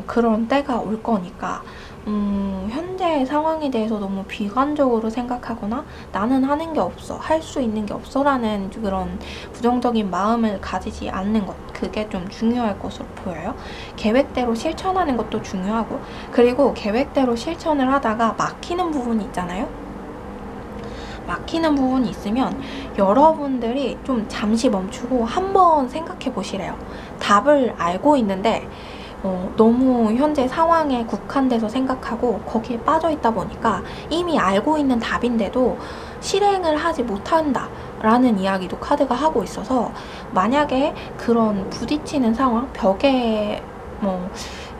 그런 때가 올 거니까 현재 상황에 대해서 너무 비관적으로 생각하거나 나는 하는 게 없어, 할 수 있는 게 없어 라는 그런 부정적인 마음을 가지지 않는 것, 그게 좀 중요할 것으로 보여요. 계획대로 실천하는 것도 중요하고, 그리고 계획대로 실천을 하다가 막히는 부분이 있잖아요. 막히는 부분이 있으면 여러분들이 좀 잠시 멈추고 한번 생각해 보시래요. 답을 알고 있는데 너무 현재 상황에 국한돼서 생각하고 거기에 빠져 있다 보니까 이미 알고 있는 답인데도 실행을 하지 못한다 라는 이야기도 카드가 하고 있어서, 만약에 그런 부딪히는 상황, 벽에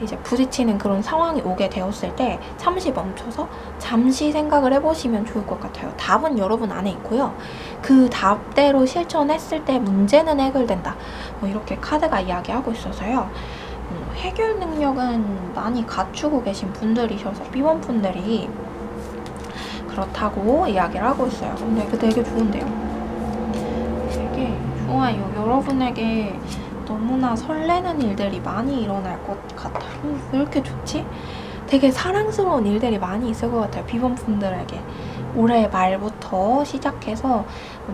이제 부딪히는 그런 상황이 오게 되었을 때 잠시 멈춰서 잠시 생각을 해보시면 좋을 것 같아요. 답은 여러분 안에 있고요. 그 답대로 실천했을 때 문제는 해결된다. 이렇게 카드가 이야기하고 있어서요. 해결 능력은 많이 갖추고 계신 분들이셔서 B번분들이 그렇다고 이야기를 하고 있어요. 근데 이거 되게 좋은데요. 되게 좋아요. 여러분에게 너무나 설레는 일들이 많이 일어날 것 같아요. 왜 이렇게 좋지? 되게 사랑스러운 일들이 많이 있을 것 같아요. B번분들에게. 올해 말부터 시작해서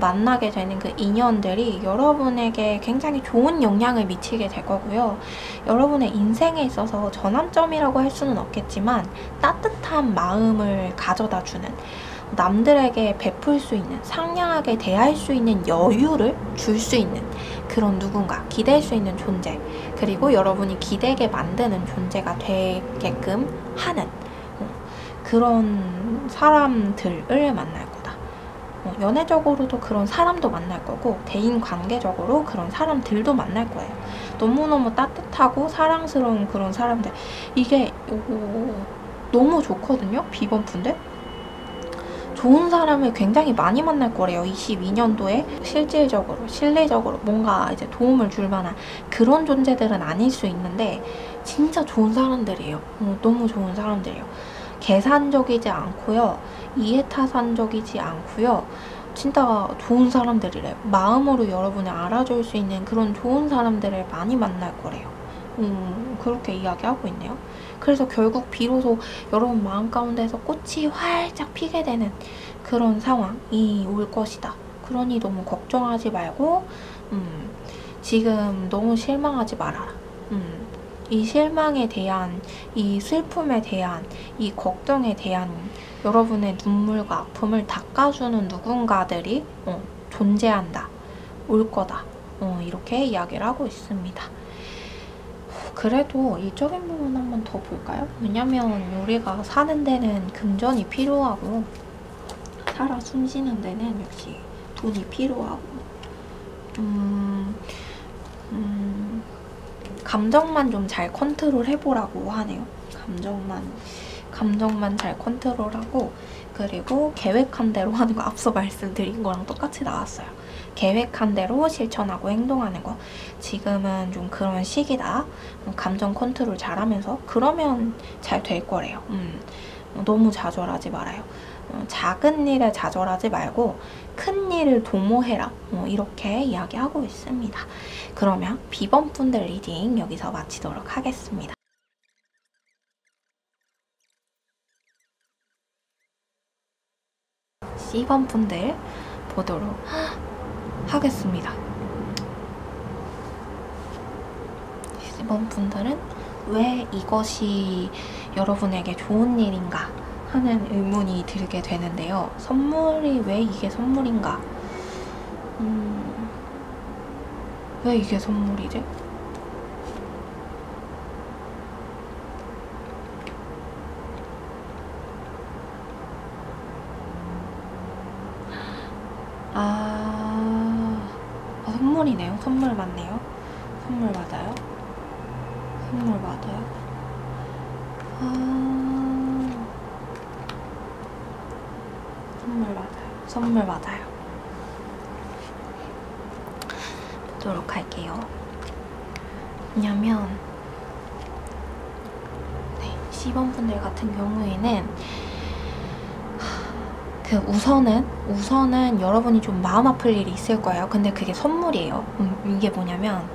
만나게 되는 그 인연들이 여러분에게 굉장히 좋은 영향을 미치게 될 거고요. 여러분의 인생에 있어서 전환점이라고 할 수는 없겠지만 따뜻한 마음을 가져다 주는, 남들에게 베풀 수 있는, 상냥하게 대할 수 있는 여유를 줄 수 있는 그런 누군가, 기댈 수 있는 존재, 그리고 여러분이 기대게 만드는 존재가 되게끔 하는 그런 사람들을 만날 거다. 연애적으로도 그런 사람도 만날 거고, 대인관계적으로 그런 사람들도 만날 거예요. 너무너무 따뜻하고 사랑스러운 그런 사람들. 이게 너무 좋거든요. B번분들. 좋은 사람을 굉장히 많이 만날 거래요. 22년도에 실질적으로, 실리적으로 뭔가 이제 도움을 줄 만한 그런 존재들은 아닐 수 있는데 진짜 좋은 사람들이에요. 너무 좋은 사람들이에요. 계산적이지 않고요. 이해타산적이지 않고요. 진짜 좋은 사람들이래요. 마음으로 여러분을 알아줄 수 있는 그런 좋은 사람들을 많이 만날 거래요. 그렇게 이야기하고 있네요. 그래서 결국 비로소 여러분 마음 가운데서 꽃이 활짝 피게 되는 그런 상황이 올 것이다. 그러니 너무 걱정하지 말고 지금 너무 실망하지 말아라. 이 실망에 대한, 이 슬픔에 대한, 이 걱정에 대한 여러분의 눈물과 아픔을 닦아주는 누군가들이 존재한다. 올 거다. 이렇게 이야기를 하고 있습니다. 그래도 일적인 부분 한번 더 볼까요? 왜냐면 우리가 사는 데는 금전이 필요하고 살아 숨쉬는 데는 역시 돈이 필요하고 감정만 좀 잘 컨트롤 해보라고 하네요. 감정만 잘 컨트롤하고, 그리고 계획한 대로 하는 거, 앞서 말씀드린 거랑 똑같이 나왔어요. 계획한 대로 실천하고 행동하는 거. 지금은 좀 그런 시기다. 감정 컨트롤 잘하면서 그러면 잘 될 거래요. 너무 좌절하지 말아요. 작은 일에 좌절하지 말고 큰 일을 도모해라. 이렇게 이야기하고 있습니다. 그러면 B번분들 리딩 여기서 마치도록 하겠습니다. C번분들 보도록 하겠습니다. C번분들은 왜 이것이 여러분에게 좋은 일인가 하는 의문이 들게 되는데요. 선물이 왜 이게 선물인가? 왜 이게 선물이지? 선물이네요. 선물 맞네요. 선물 맞아요. 선물 맞아요. 선물 맞아요. 선물 맞아요. 보도록 할게요. 왜냐면 C번분들 같은 경우에는 그 우선은 여러분이 좀 마음 아플 일이 있을 거예요. 근데 그게 선물이에요. 이게 뭐냐면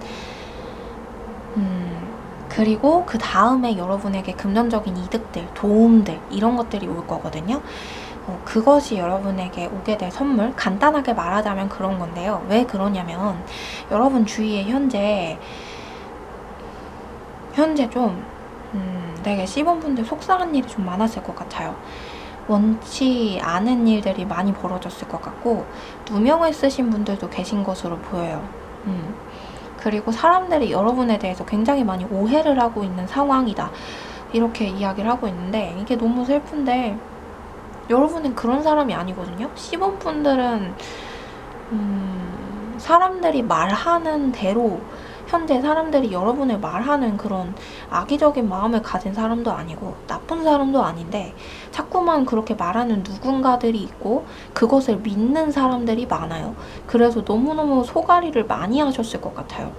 그리고 그 다음에 여러분에게 금전적인 이득들, 도움들 이런 것들이 올 거거든요. 그것이 여러분에게 오게 될 선물, 간단하게 말하자면 그런 건데요. 왜 그러냐면 여러분 주위에 현재 좀 되게 C번분들 속상한 일이 좀 많았을 것 같아요. 원치 않은 일들이 많이 벌어졌을 것 같고 누명을 쓰신 분들도 계신 것으로 보여요. 그리고 사람들이 여러분에 대해서 굉장히 많이 오해를 하고 있는 상황이다, 이렇게 이야기를 하고 있는데 이게 너무 슬픈데 여러분은 그런 사람이 아니거든요. C번분들은 사람들이 말하는 대로, 현재 사람들이 여러분을 말하는 그런 악의적인 마음을 가진 사람도 아니고 나쁜 사람도 아닌데 자꾸만 그렇게 말하는 누군가들이 있고 그것을 믿는 사람들이 많아요. 그래서 너무너무 소가리를 많이 하셨을 것 같아요.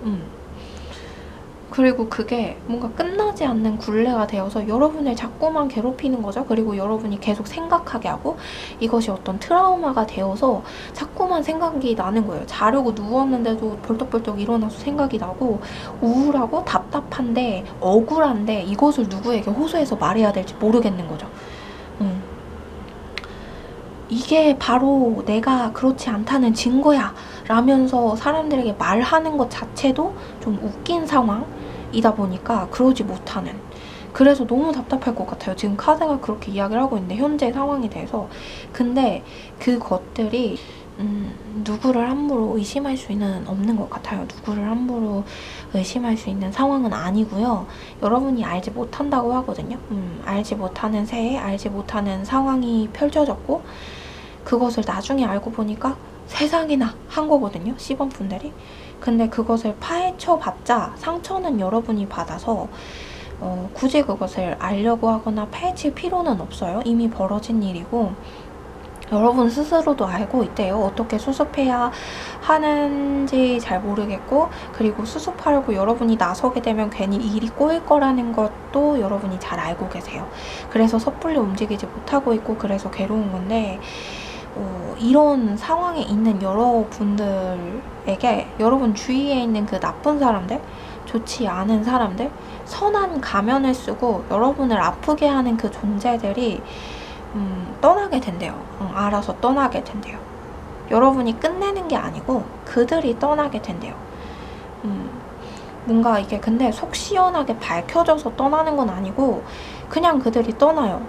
그리고 그게 뭔가 끝나지 않는 굴레가 되어서 여러분을 자꾸만 괴롭히는 거죠. 그리고 여러분이 계속 생각하게 하고 이것이 어떤 트라우마가 되어서 자꾸만 생각이 나는 거예요. 자려고 누웠는데도 벌떡벌떡 일어나서 생각이 나고 우울하고 답답한데 억울한데 이것을 누구에게 호소해서 말해야 될지 모르겠는 거죠. 이게 바로 내가 그렇지 않다는 증거야 라면서 사람들에게 말하는 것 자체도 좀 웃긴 상황이다 보니까 그러지 못하는, 그래서 너무 답답할 것 같아요. 지금 카드가 그렇게 이야기를 하고 있는데 현재 상황에 대해서. 근데 그것들이 누구를 함부로 의심할 수는 없는 것 같아요. 누구를 함부로 의심할 수 있는 상황은 아니고요. 여러분이 알지 못한다고 하거든요. 알지 못하는 새에 알지 못하는 상황이 펼쳐졌고 그것을 나중에 알고 보니까 세상에나 한 거거든요. C번분들이. 근데 그것을 파헤쳐봤자 상처는 여러분이 받아서 굳이 그것을 알려고 하거나 파헤칠 필요는 없어요. 이미 벌어진 일이고 여러분 스스로도 알고 있대요. 어떻게 수습해야 하는지 잘 모르겠고, 그리고 수습하려고 여러분이 나서게 되면 괜히 일이 꼬일 거라는 것도 여러분이 잘 알고 계세요. 그래서 섣불리 움직이지 못하고 있고 그래서 괴로운 건데, 이런 상황에 있는 여러분들에게 여러분 주위에 있는 그 나쁜 사람들, 좋지 않은 사람들, 선한 가면을 쓰고 여러분을 아프게 하는 그 존재들이 떠나게 된대요. 알아서 떠나게 된대요. 여러분이 끝내는 게 아니고 그들이 떠나게 된대요. 뭔가 이게 근데 속 시원하게 밝혀져서 떠나는 건 아니고 그냥 그들이 떠나요.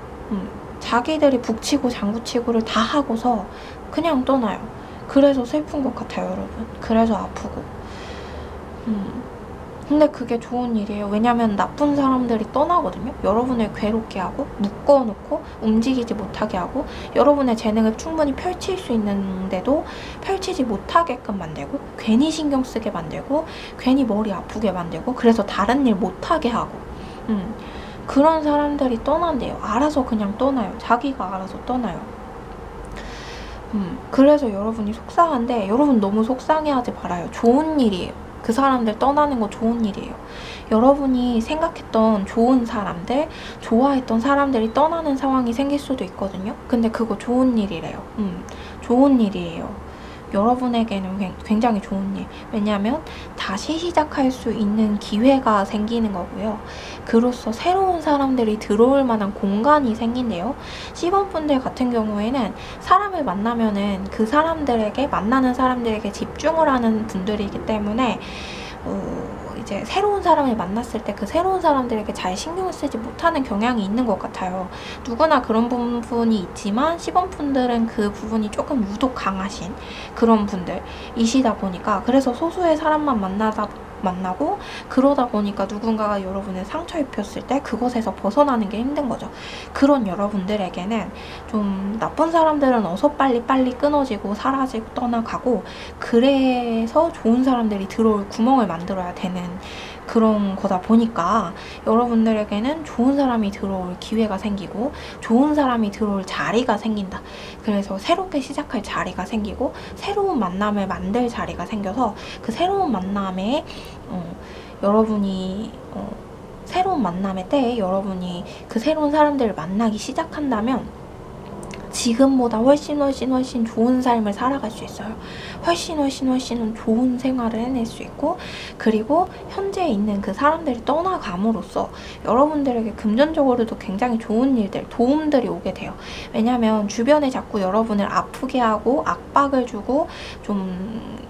자기들이 북치고 장구치고를 다 하고서 그냥 떠나요. 그래서 슬픈 것 같아요, 여러분. 그래서 아프고. 근데 그게 좋은 일이에요. 왜냐면 나쁜 사람들이 떠나거든요. 여러분을 괴롭게 하고 묶어놓고 움직이지 못하게 하고 여러분의 재능을 충분히 펼칠 수 있는데도 펼치지 못하게끔 만들고 괜히 신경 쓰게 만들고 괜히 머리 아프게 만들고 그래서 다른 일 못하게 하고 그런 사람들이 떠난대요. 알아서 그냥 떠나요. 자기가 알아서 떠나요. 그래서 여러분이 속상한데 여러분 너무 속상해하지 말아요. 좋은 일이에요. 그 사람들 떠나는 거 좋은 일이에요. 여러분이 생각했던 좋은 사람들, 좋아했던 사람들이 떠나는 상황이 생길 수도 있거든요. 근데 그거 좋은 일이래요. 좋은 일이에요. 여러분에게는 굉장히 좋은 일. 왜냐하면 다시 시작할 수 있는 기회가 생기는 거고요. 그로써 새로운 사람들이 들어올 만한 공간이 생긴대요. C번분들 같은 경우에는 사람을 만나면은 그 사람들에게, 만나는 사람들에게 집중을 하는 분들이기 때문에 이제 새로운 사람을 만났을 때 그 새로운 사람들에게 잘 신경을 쓰지 못하는 경향이 있는 것 같아요. 누구나 그런 부분이 있지만 C번분들은 그 부분이 조금 유독 강하신 그런 분들이시다 보니까 그래서 소수의 사람만 만나고 그러다 보니까 누군가가 여러분을 상처 입혔을 때 그것에서 벗어나는 게 힘든 거죠. 그런 여러분들에게는 좀 나쁜 사람들은 어서 빨리 끊어지고 사라지고 떠나가고 그래서 좋은 사람들이 들어올 구멍을 만들어야 되는 그런 거다 보니까 여러분들에게는 좋은 사람이 들어올 기회가 생기고 좋은 사람이 들어올 자리가 생긴다. 그래서 새롭게 시작할 자리가 생기고 새로운 만남을 만들 자리가 생겨서 그 새로운 만남에 여러분이 새로운 만남의 때에 여러분이 그 새로운 사람들을 만나기 시작한다면 지금보다 훨씬 좋은 삶을 살아갈 수 있어요. 훨씬 좋은 생활을 해낼 수 있고, 그리고 현재 있는 그 사람들이 떠나감으로써 여러분들에게 금전적으로도 굉장히 좋은 일들, 도움들이 오게 돼요. 왜냐면 주변에 자꾸 여러분을 아프게 하고 압박을 주고 좀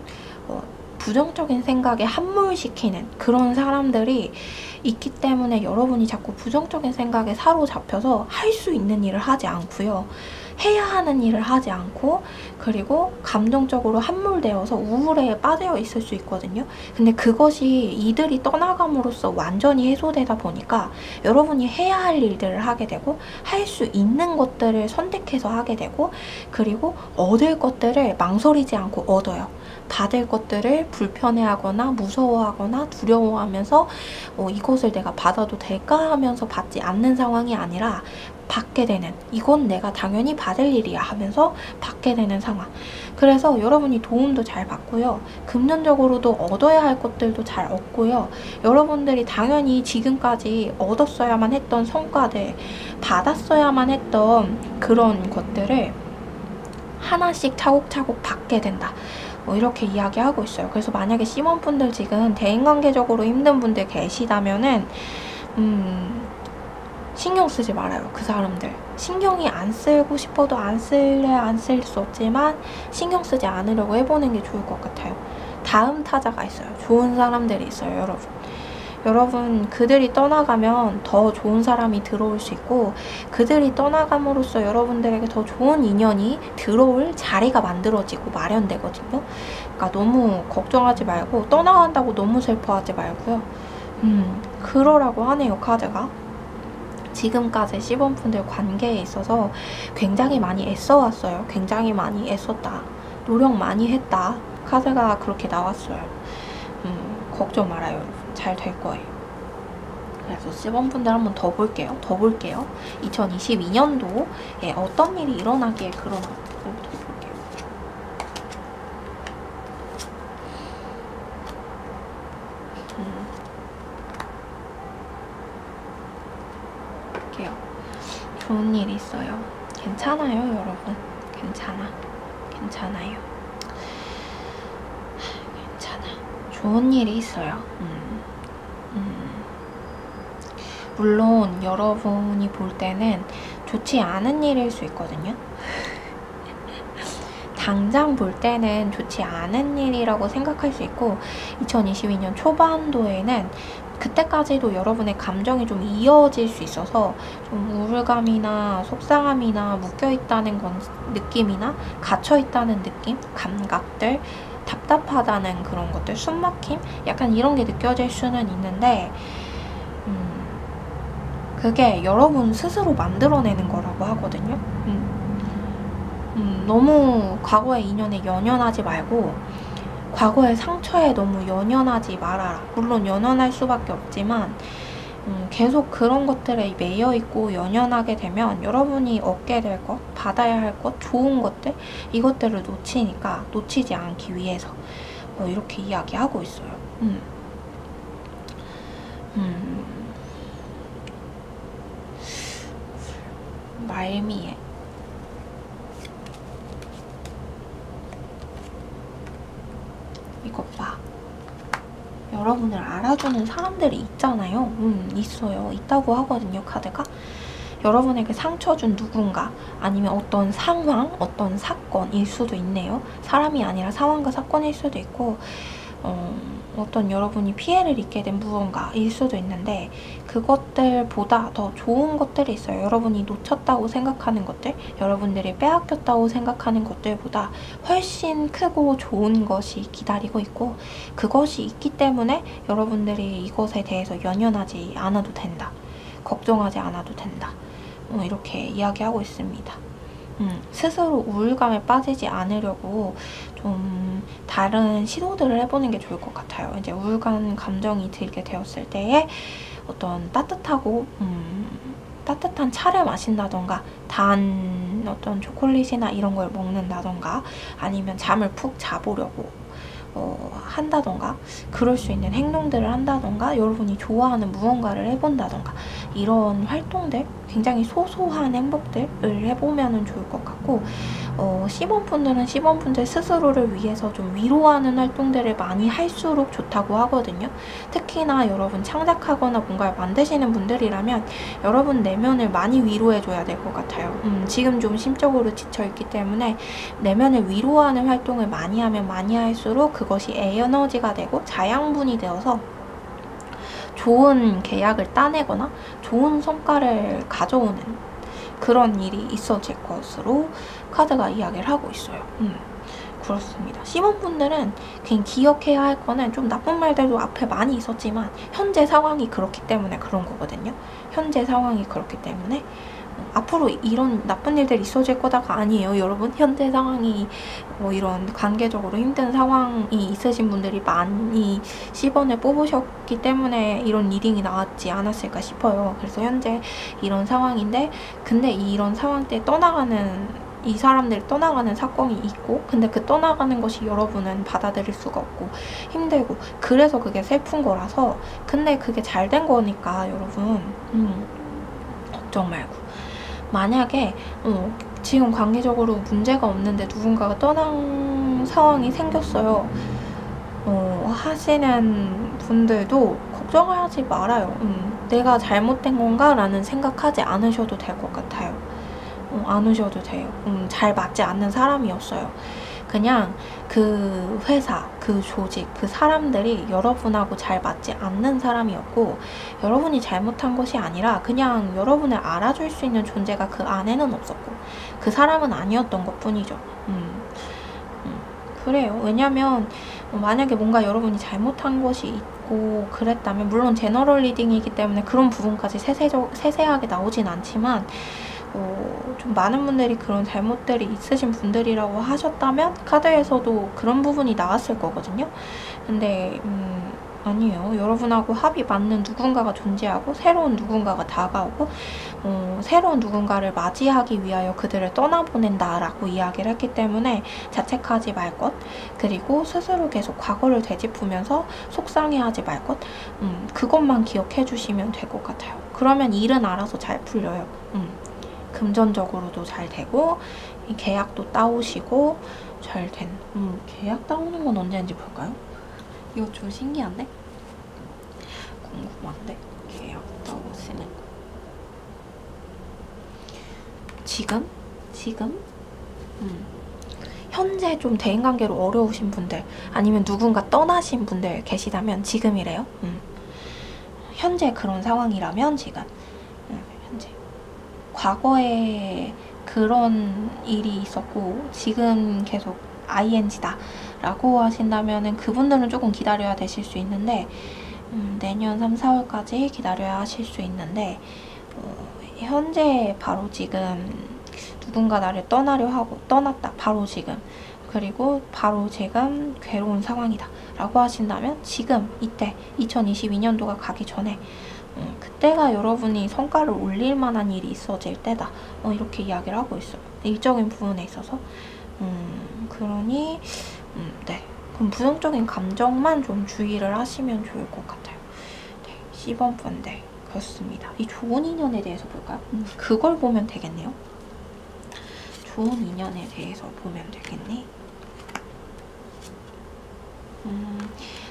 부정적인 생각에 함몰시키는 그런 사람들이 있기 때문에 여러분이 자꾸 부정적인 생각에 사로잡혀서 할 수 있는 일을 하지 않고요. 해야 하는 일을 하지 않고, 그리고 감정적으로 함몰되어서 우울에 빠져 있을 수 있거든요. 근데 그것이 이들이 떠나감으로써 완전히 해소되다 보니까 여러분이 해야 할 일들을 하게 되고, 할 수 있는 것들을 선택해서 하게 되고, 그리고 얻을 것들을 망설이지 않고 얻어요. 받을 것들을 불편해하거나 무서워하거나 두려워하면서 이것을 내가 받아도 될까 하면서 받지 않는 상황이 아니라 받게 되는, 이건 내가 당연히 받을 일이야 하면서 받게 되는 상황. 그래서 여러분이 도움도 잘 받고요. 금전적으로도 얻어야 할 것들도 잘 얻고요. 여러분들이 당연히 지금까지 얻었어야만 했던 성과들, 받았어야만 했던 그런 것들을 하나씩 차곡차곡 받게 된다. 이렇게 이야기하고 있어요. 그래서 만약에 C번분들 지금 대인관계적으로 힘든 분들 계시다면은 신경 쓰지 말아요. 그 사람들 신경이 안 쓰고 싶어도 안 쓸 수 없지만 신경 쓰지 않으려고 해보는 게 좋을 것 같아요. 다음 타자가 있어요. 좋은 사람들이 있어요. 여러분 그들이 떠나가면 더 좋은 사람이 들어올 수 있고, 그들이 떠나감으로써 여러분들에게 더 좋은 인연이 들어올 자리가 만들어지고 마련되거든요. 그러니까 너무 걱정하지 말고, 떠나간다고 너무 슬퍼하지 말고요. 그러라고 하네요, 카드가. 지금까지 C번분들 관계에 있어서 굉장히 많이 애써왔어요. 굉장히 많이 애썼다. 노력 많이 했다. 카드가 그렇게 나왔어요. 걱정 말아요, 여러분. 잘 될 거예요. 그래서 C번분들 한번 더 볼게요. 2022년도에 어떤 일이 일어나기에 그러나 더 볼게요. 볼게요. 좋은 일이 있어요. 괜찮아요, 여러분. 괜찮아요. 좋은 일이 있어요. 물론 여러분이 볼 때는 좋지 않은 일일 수 있거든요. 당장 볼 때는 좋지 않은 일이라고 생각할 수 있고, 2022년 초반도에는 그때까지도 여러분의 감정이 좀 이어질 수 있어서 좀 우울감이나 속상함이나 묶여있다는 느낌이나 갇혀있다는 느낌, 감각들, 답답하다는 그런 것들, 숨막힘? 약간 이런 게 느껴질 수는 있는데, 그게 여러분 스스로 만들어내는 거라고 하거든요. 너무 과거의 인연에 연연하지 말고, 과거의 상처에 너무 연연하지 말아라. 물론 연연할 수밖에 없지만 계속 그런 것들에 매여있고 연연하게 되면 여러분이 얻게 될 것, 받아야 할 것, 좋은 것들, 이것들을 놓치니까, 놓치지 않기 위해서 이렇게 이야기하고 있어요. 말미에 이것 봐. 여러분을 알아주는 사람들이 있잖아요. 있어요. 있다고 하거든요, 카드가. 여러분에게 상처 준 누군가, 아니면 어떤 상황, 어떤 사건일 수도 있네요. 사람이 아니라 상황과 사건일 수도 있고, 어떤 여러분이 피해를 입게 된 무언가일 수도 있는데, 그것들보다 더 좋은 것들이 있어요. 여러분이 놓쳤다고 생각하는 것들, 여러분들이 빼앗겼다고 생각하는 것들보다 훨씬 크고 좋은 것이 기다리고 있고, 그것이 있기 때문에 여러분들이 이것에 대해서 연연하지 않아도 된다. 걱정하지 않아도 된다. 이렇게 이야기하고 있습니다. 스스로 우울감에 빠지지 않으려고 좀 다른 시도들을 해보는 게 좋을 것 같아요. 이제 우울감 감정이 들게 되었을 때에 어떤 따뜻한 차를 마신다던가, 단 어떤 초콜릿이나 이런 걸 먹는다던가, 아니면 잠을 푹 자보려고 한다던가 그럴 수 있는 행동들을 한다던가 여러분이 좋아하는 무언가를 해본다던가 이런 활동들, 굉장히 소소한 행복들을 해보면 좋을 것 같고, C번분들은 C번분들 스스로를 위해서 좀 위로하는 활동들을 많이 할수록 좋다고 하거든요. 특히나 여러분 창작하거나 뭔가를 만드시는 분들이라면 여러분 내면을 많이 위로해줘야 될 것 같아요. 지금 좀 심적으로 지쳐있기 때문에 내면을 위로하는 활동을 많이 하면 많이 할수록 그것이 에너지가 되고 자양분이 되어서 좋은 계약을 따내거나 좋은 성과를 가져오는 그런 일이 있어질 것으로 카드가 이야기를 하고 있어요. 그렇습니다. C번분들은 그냥 기억해야 할 거는 좀 나쁜 말들도 앞에 많이 있었지만 현재 상황이 그렇기 때문에 그런 거거든요. 현재 상황이 그렇기 때문에 앞으로 이런 나쁜 일들이 있어질 거다가 아니에요, 여러분. 현재 상황이 이런 관계적으로 힘든 상황이 있으신 분들이 많이 C번을 뽑으셨기 때문에 이런 리딩이 나왔지 않았을까 싶어요. 그래서 현재 이런 상황인데, 근데 이런 상황 때 이 사람들이 떠나가는 사건이 있고, 근데 그 떠나가는 것이 여러분은 받아들일 수가 없고 힘들고, 그래서 그게 슬픈 거라서, 근데 그게 잘 된 거니까 여러분 걱정 말고, 만약에 지금 관계적으로 문제가 없는데 누군가가 떠난 상황이 생겼어요 하시는 분들도 걱정하지 말아요. 내가 잘못된 건가? 라는 생각하지 않으셔도 될 것 같아요. 않으셔도 돼요. 잘 맞지 않는 사람이었어요. 그냥 그 회사, 그 조직, 그 사람들이 여러분하고 잘 맞지 않는 사람이었고, 여러분이 잘못한 것이 아니라 그냥 여러분을 알아줄 수 있는 존재가 그 안에는 없었고 그 사람은 아니었던 것 뿐이죠. 그래요. 왜냐면 만약에 뭔가 여러분이 잘못한 것이 있고 그랬다면, 물론 제너럴 리딩이기 때문에 그런 부분까지 세세하게 나오진 않지만 좀 많은 분들이 그런 잘못들이 있으신 분들이라고 하셨다면 카드에서도 그런 부분이 나왔을 거거든요. 근데 아니에요. 여러분하고 합이 맞는 누군가가 존재하고 새로운 누군가가 다가오고 새로운 누군가를 맞이하기 위하여 그들을 떠나보낸다 라고 이야기를 했기 때문에 자책하지 말 것, 그리고 스스로 계속 과거를 되짚으면서 속상해하지 말 것, 그것만 기억해 주시면 될 것 같아요. 그러면 일은 알아서 잘 풀려요. 금전적으로도 잘 되고 계약도 따오시고 잘 된. 계약 따오는 건 언제인지 볼까요? 이거 좀 신기한데? 궁금한데? 계약 따오시는 거. 지금? 현재 좀 대인관계로 어려우신 분들, 아니면 누군가 떠나신 분들 계시다면 지금이래요. 현재 그런 상황이라면 지금. 현재. 과거에 그런 일이 있었고 지금 계속 ING다 라고 하신다면은 그분들은 조금 기다려야 되실 수 있는데, 내년 3, 4월까지 기다려야 하실 수 있는데, 현재 바로 지금 누군가 나를 떠나려 하고 떠났다, 바로 지금, 그리고 바로 지금 괴로운 상황이다 라고 하신다면 지금 이때 2022년도가 가기 전에 그때가 여러분이 성과를 올릴 만한 일이 있어질 때다, 이렇게 이야기를 하고 있어요. 일적인 부분에 있어서. 그러니 네, 그럼 부정적인 감정만 좀 주의를 하시면 좋을 것 같아요. 네, C번 분들 그렇습니다. 이 좋은 인연에 대해서 볼까요? 그걸 보면 되겠네요. 좋은 인연에 대해서 보면 되겠네.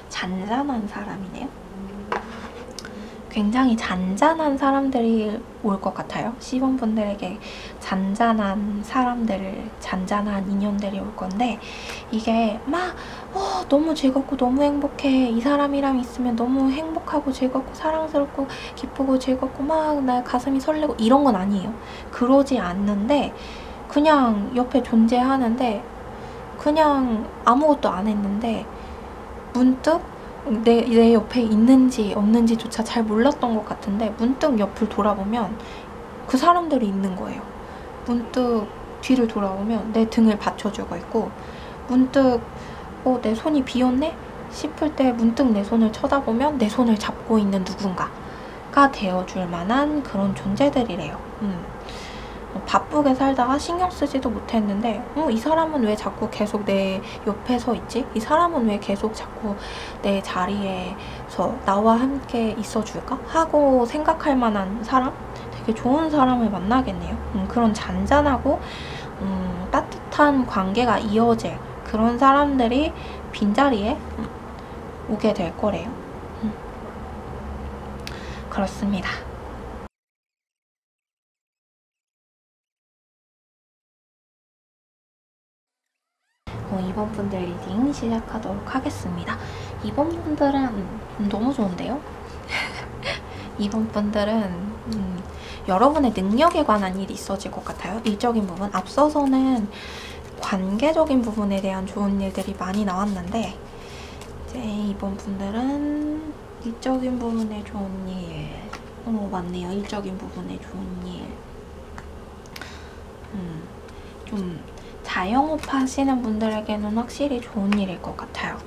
잔잔한 사람이네요. 굉장히 잔잔한 사람들이 올 것 같아요. C번 분들에게 잔잔한 인연들이 올 건데, 이게 막 너무 즐겁고 너무 행복해, 이 사람이랑 있으면 너무 행복하고 즐겁고 사랑스럽고 기쁘고 즐겁고 막 나 가슴이 설레고 이런 건 아니에요. 그러지 않는데 그냥 옆에 존재하는데, 그냥 아무것도 안 했는데 문득 내 옆에 있는지 없는지조차 잘 몰랐던 것 같은데 문득 옆을 돌아보면 그 사람들이 있는 거예요. 문득 뒤를 돌아보면 내 등을 받쳐주고 있고, 문득 내 손이 비었네? 싶을 때 문득 내 손을 쳐다보면 내 손을 잡고 있는 누군가가 되어줄 만한 그런 존재들이래요. 바쁘게 살다가 신경 쓰지도 못했는데 이 사람은 왜 자꾸 계속 내 옆에 서 있지? 이 사람은 왜 계속 자꾸 내 자리에서 나와 함께 있어줄까? 하고 생각할 만한 사람? 되게 좋은 사람을 만나겠네요. 그런 잔잔하고 따뜻한 관계가 이어질 그런 사람들이 빈자리에 오게 될 거래요. 그렇습니다. 이번 분들 리딩 시작하도록 하겠습니다. 이번 분들은 너무 좋은데요? 이번 분들은 여러분의 능력에 관한 일이 있어질 것 같아요. 일적인 부분. 앞서서는 관계적인 부분에 대한 좋은 일들이 많이 나왔는데 이제 이번 분들은 일적인 부분에 좋은 일. 맞네요. 일적인 부분에 좋은 일. 좀 자영업 하시는 분들에게는 확실히 좋은 일일 것 같아요.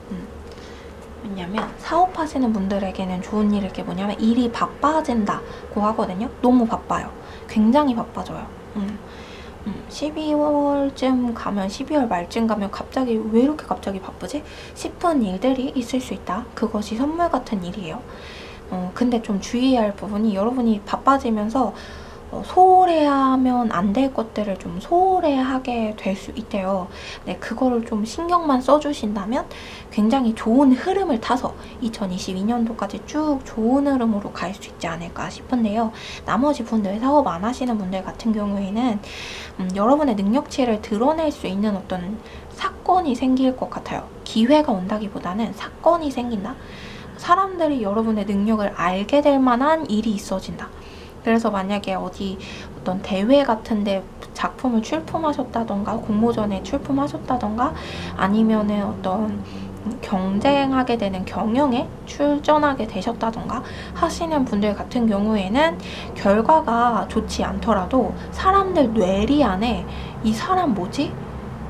왜냐면 사업하시는 분들에게는 좋은 일일 게 뭐냐면 일이 바빠진다고 하거든요. 너무 바빠요. 굉장히 바빠져요. 12월쯤 가면 12월 말쯤 가면 갑자기 왜 이렇게 갑자기 바쁘지? 싶은 일들이 있을 수 있다. 그것이 선물 같은 일이에요. 근데 좀 주의해야 할 부분이 여러분이 바빠지면서 소홀해하면 안 될 것들을 좀 소홀해하게 될 수 있대요. 네, 그거를 좀 신경만 써주신다면 굉장히 좋은 흐름을 타서 2022년도까지 쭉 좋은 흐름으로 갈 수 있지 않을까 싶은데요. 나머지 분들, 사업 안 하시는 분들 같은 경우에는 여러분의 능력치를 드러낼 수 있는 어떤 사건이 생길 것 같아요. 기회가 온다기보다는 사건이 생긴다. 사람들이 여러분의 능력을 알게 될 만한 일이 있어진다. 그래서 만약에 어떤 대회 같은데 작품을 출품하셨다던가 공모전에 출품하셨다던가 아니면은 어떤 경쟁하게 되는 경영에 출전하게 되셨다던가 하시는 분들 같은 경우에는 결과가 좋지 않더라도 사람들 뇌리 안에 이 사람 뭐지?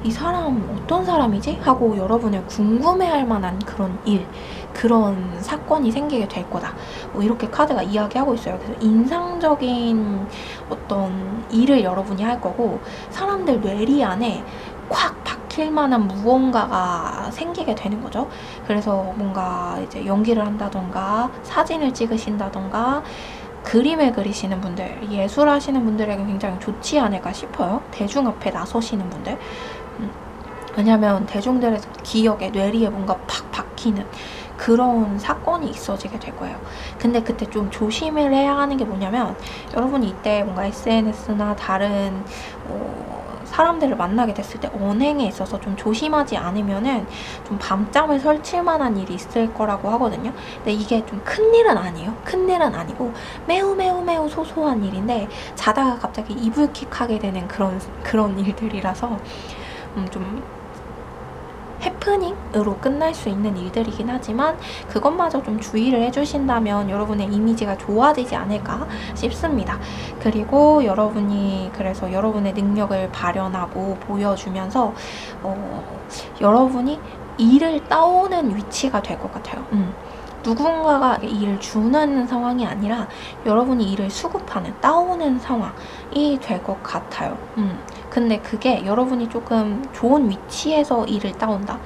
이 사람 어떤 사람이지? 하고 여러분을 궁금해할 만한 그런 일, 그런 사건이 생기게 될 거다. 이렇게 카드가 이야기하고 있어요. 그래서 인상적인 어떤 일을 여러분이 할 거고 사람들 뇌리 안에 콱 박힐 만한 무언가가 생기게 되는 거죠. 그래서 뭔가 이제 연기를 한다던가 사진을 찍으신다던가 그림을 그리시는 분들, 예술하시는 분들에게 굉장히 좋지 않을까 싶어요. 대중 앞에 나서시는 분들. 왜냐면 대중들의 기억에, 뇌리에 뭔가 팍 박히는 그런 사건이 있어지게 될 거예요. 근데 그때 좀 조심을 해야 하는 게 뭐냐면 여러분이 이때 뭔가 SNS나 다른 사람들을 만나게 됐을 때 언행에 있어서 좀 조심하지 않으면은 좀 밤잠을 설칠 만한 일이 있을 거라고 하거든요. 근데 이게 좀 큰일은 아니에요. 큰일은 아니고 매우 소소한 일인데 자다가 갑자기 이불킥하게 되는 그런 일들이라서 좀 해프닝으로 끝날 수 있는 일들이긴 하지만 그것마저 좀 주의를 해주신다면 여러분의 이미지가 좋아지지 않을까 싶습니다. 그리고 그래서 여러분의 능력을 발현하고 보여주면서 여러분이 일을 따오는 위치가 될 것 같아요. 누군가가 일을 주는 상황이 아니라 여러분이 일을 수급하는, 따오는 상황이 될 것 같아요. 근데 그게 여러분이 조금 좋은 위치에서 일을 따온다.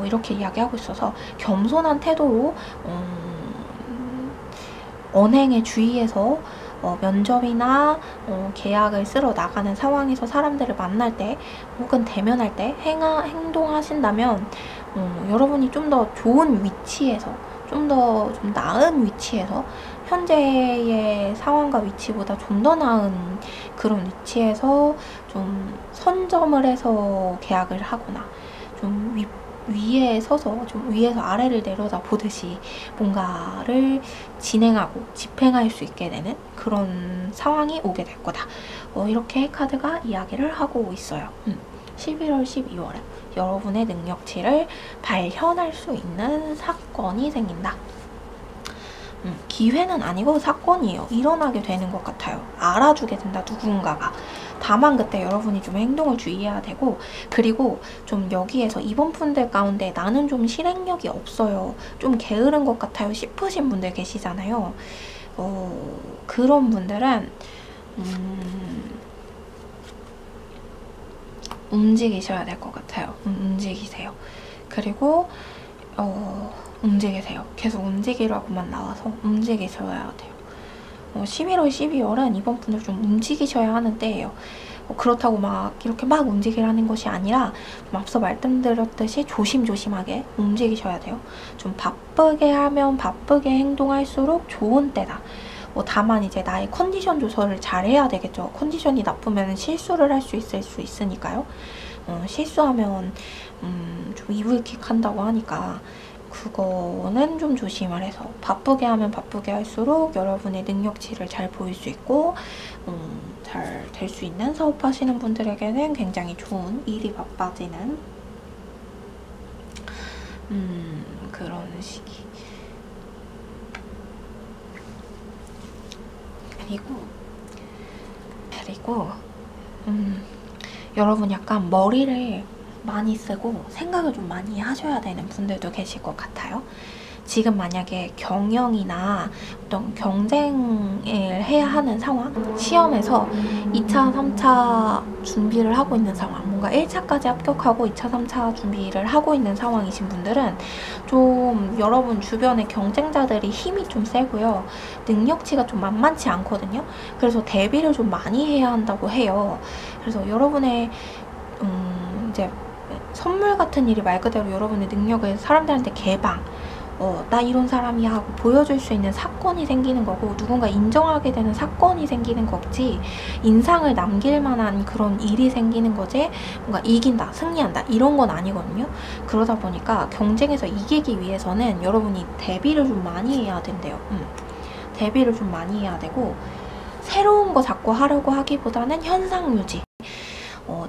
이렇게 이야기하고 있어서 겸손한 태도로 언행에 주의해서 면접이나 계약을 쓰러 나가는 상황에서 사람들을 만날 때 혹은 대면할 때 행동하신다면 여러분이 좀 더 좋은 위치에서 좀 나은 위치에서 현재의 상황과 위치보다 좀 더 나은 그런 위치에서 좀 선점을 해서 계약을 하거나 좀 위에 서서 좀 위에서 아래를 내려다 보듯이 뭔가를 진행하고 집행할 수 있게 되는 그런 상황이 오게 될 거다. 이렇게 카드가 이야기를 하고 있어요. 11월, 12월에 여러분의 능력치를 발현할 수 있는 사건이 생긴다. 기회는 아니고 사건이에요. 일어나게 되는 것 같아요. 알아주게 된다, 누군가가. 다만 그때 여러분이 좀 행동을 주의해야 되고, 그리고 좀 여기에서 이번 분들 가운데 나는 좀 실행력이 없어요, 좀 게으른 것 같아요 싶으신 분들 계시잖아요. 그런 분들은 움직이셔야 될 것 같아요. 움직이세요. 그리고 움직이세요. 계속 움직이라고만 나와서 움직이셔야 돼요. 11월, 12월은 이번 분들 좀 움직이셔야 하는 때예요. 그렇다고 막 이렇게 막 움직이라는 것이 아니라 좀 앞서 말씀드렸듯이 조심조심하게 움직이셔야 돼요. 좀 바쁘게 하면 바쁘게 행동할수록 좋은 때다. 다만 이제 나의 컨디션 조절을 잘 해야 되겠죠. 컨디션이 나쁘면 실수를 할 수 있으니까요. 실수하면 좀 이불킥 한다고 하니까 그거는 좀 조심을 해서 바쁘게 하면 바쁘게 할수록 여러분의 능력치를 잘 보일 수 있고 잘 될 수 있는 사업하시는 분들에게는 굉장히 좋은 일이 바빠지는 그런 시기. 그리고 여러분 약간 머리를 많이 쓰고 생각을 좀 많이 하셔야 되는 분들도 계실 것 같아요. 지금 만약에 경영이나 어떤 경쟁을 해야 하는 상황, 시험에서 2차, 3차 준비를 하고 있는 상황, 뭔가 1차까지 합격하고 2차, 3차 준비를 하고 있는 상황이신 분들은 좀 여러분 주변의 경쟁자들이 힘이 좀 세고요. 능력치가 좀 만만치 않거든요. 그래서 대비를 좀 많이 해야 한다고 해요. 그래서 여러분의 이제 선물 같은 일이 말 그대로 여러분의 능력을 사람들한테 개방, 나 이런 사람이야 하고 보여줄 수 있는 사건이 생기는 거고 누군가 인정하게 되는 사건이 생기는 거지 인상을 남길 만한 그런 일이 생기는 거지 뭔가 이긴다, 승리한다 이런 건 아니거든요. 그러다 보니까 경쟁에서 이기기 위해서는 여러분이 대비를 좀 많이 해야 된대요. 대비를 좀 많이 해야 되고 새로운 거 자꾸 하려고 하기보다는 현상 유지,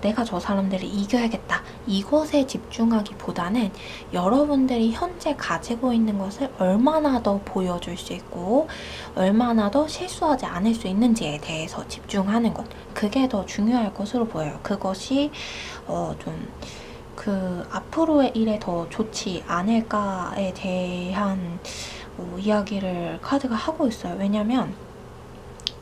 내가 저 사람들을 이겨야겠다 이것에 집중하기보다는 여러분들이 현재 가지고 있는 것을 얼마나 더 보여줄 수 있고 얼마나 더 실수하지 않을 수 있는지에 대해서 집중하는 것, 그게 더 중요할 것으로 보여요. 그것이 좀 앞으로의 일에 더 좋지 않을까에 대한 이야기를 카드가 하고 있어요. 왜냐면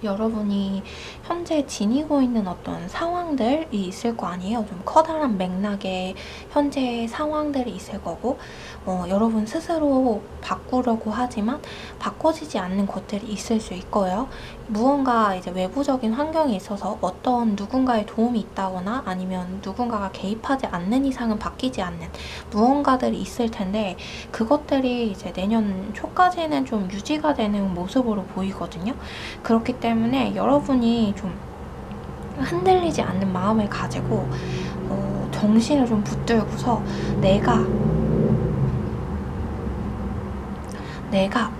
여러분이 현재 지니고 있는 어떤 상황들이 있을 거 아니에요. 좀 커다란 맥락의 현재 상황들이 있을 거고 여러분 스스로 바꾸려고 하지만 바꿔지지 않는 것들이 있을 수 있고요. 무언가 이제 외부적인 환경에 있어서 어떤 누군가의 도움이 있다거나 아니면 누군가가 개입하지 않는 이상은 바뀌지 않는 무언가들이 있을 텐데 그것들이 이제 내년 초까지는 좀 유지가 되는 모습으로 보이거든요. 그렇기 때문에 여러분이 좀 흔들리지 않는 마음을 가지고 정신을 좀 붙들고서 내가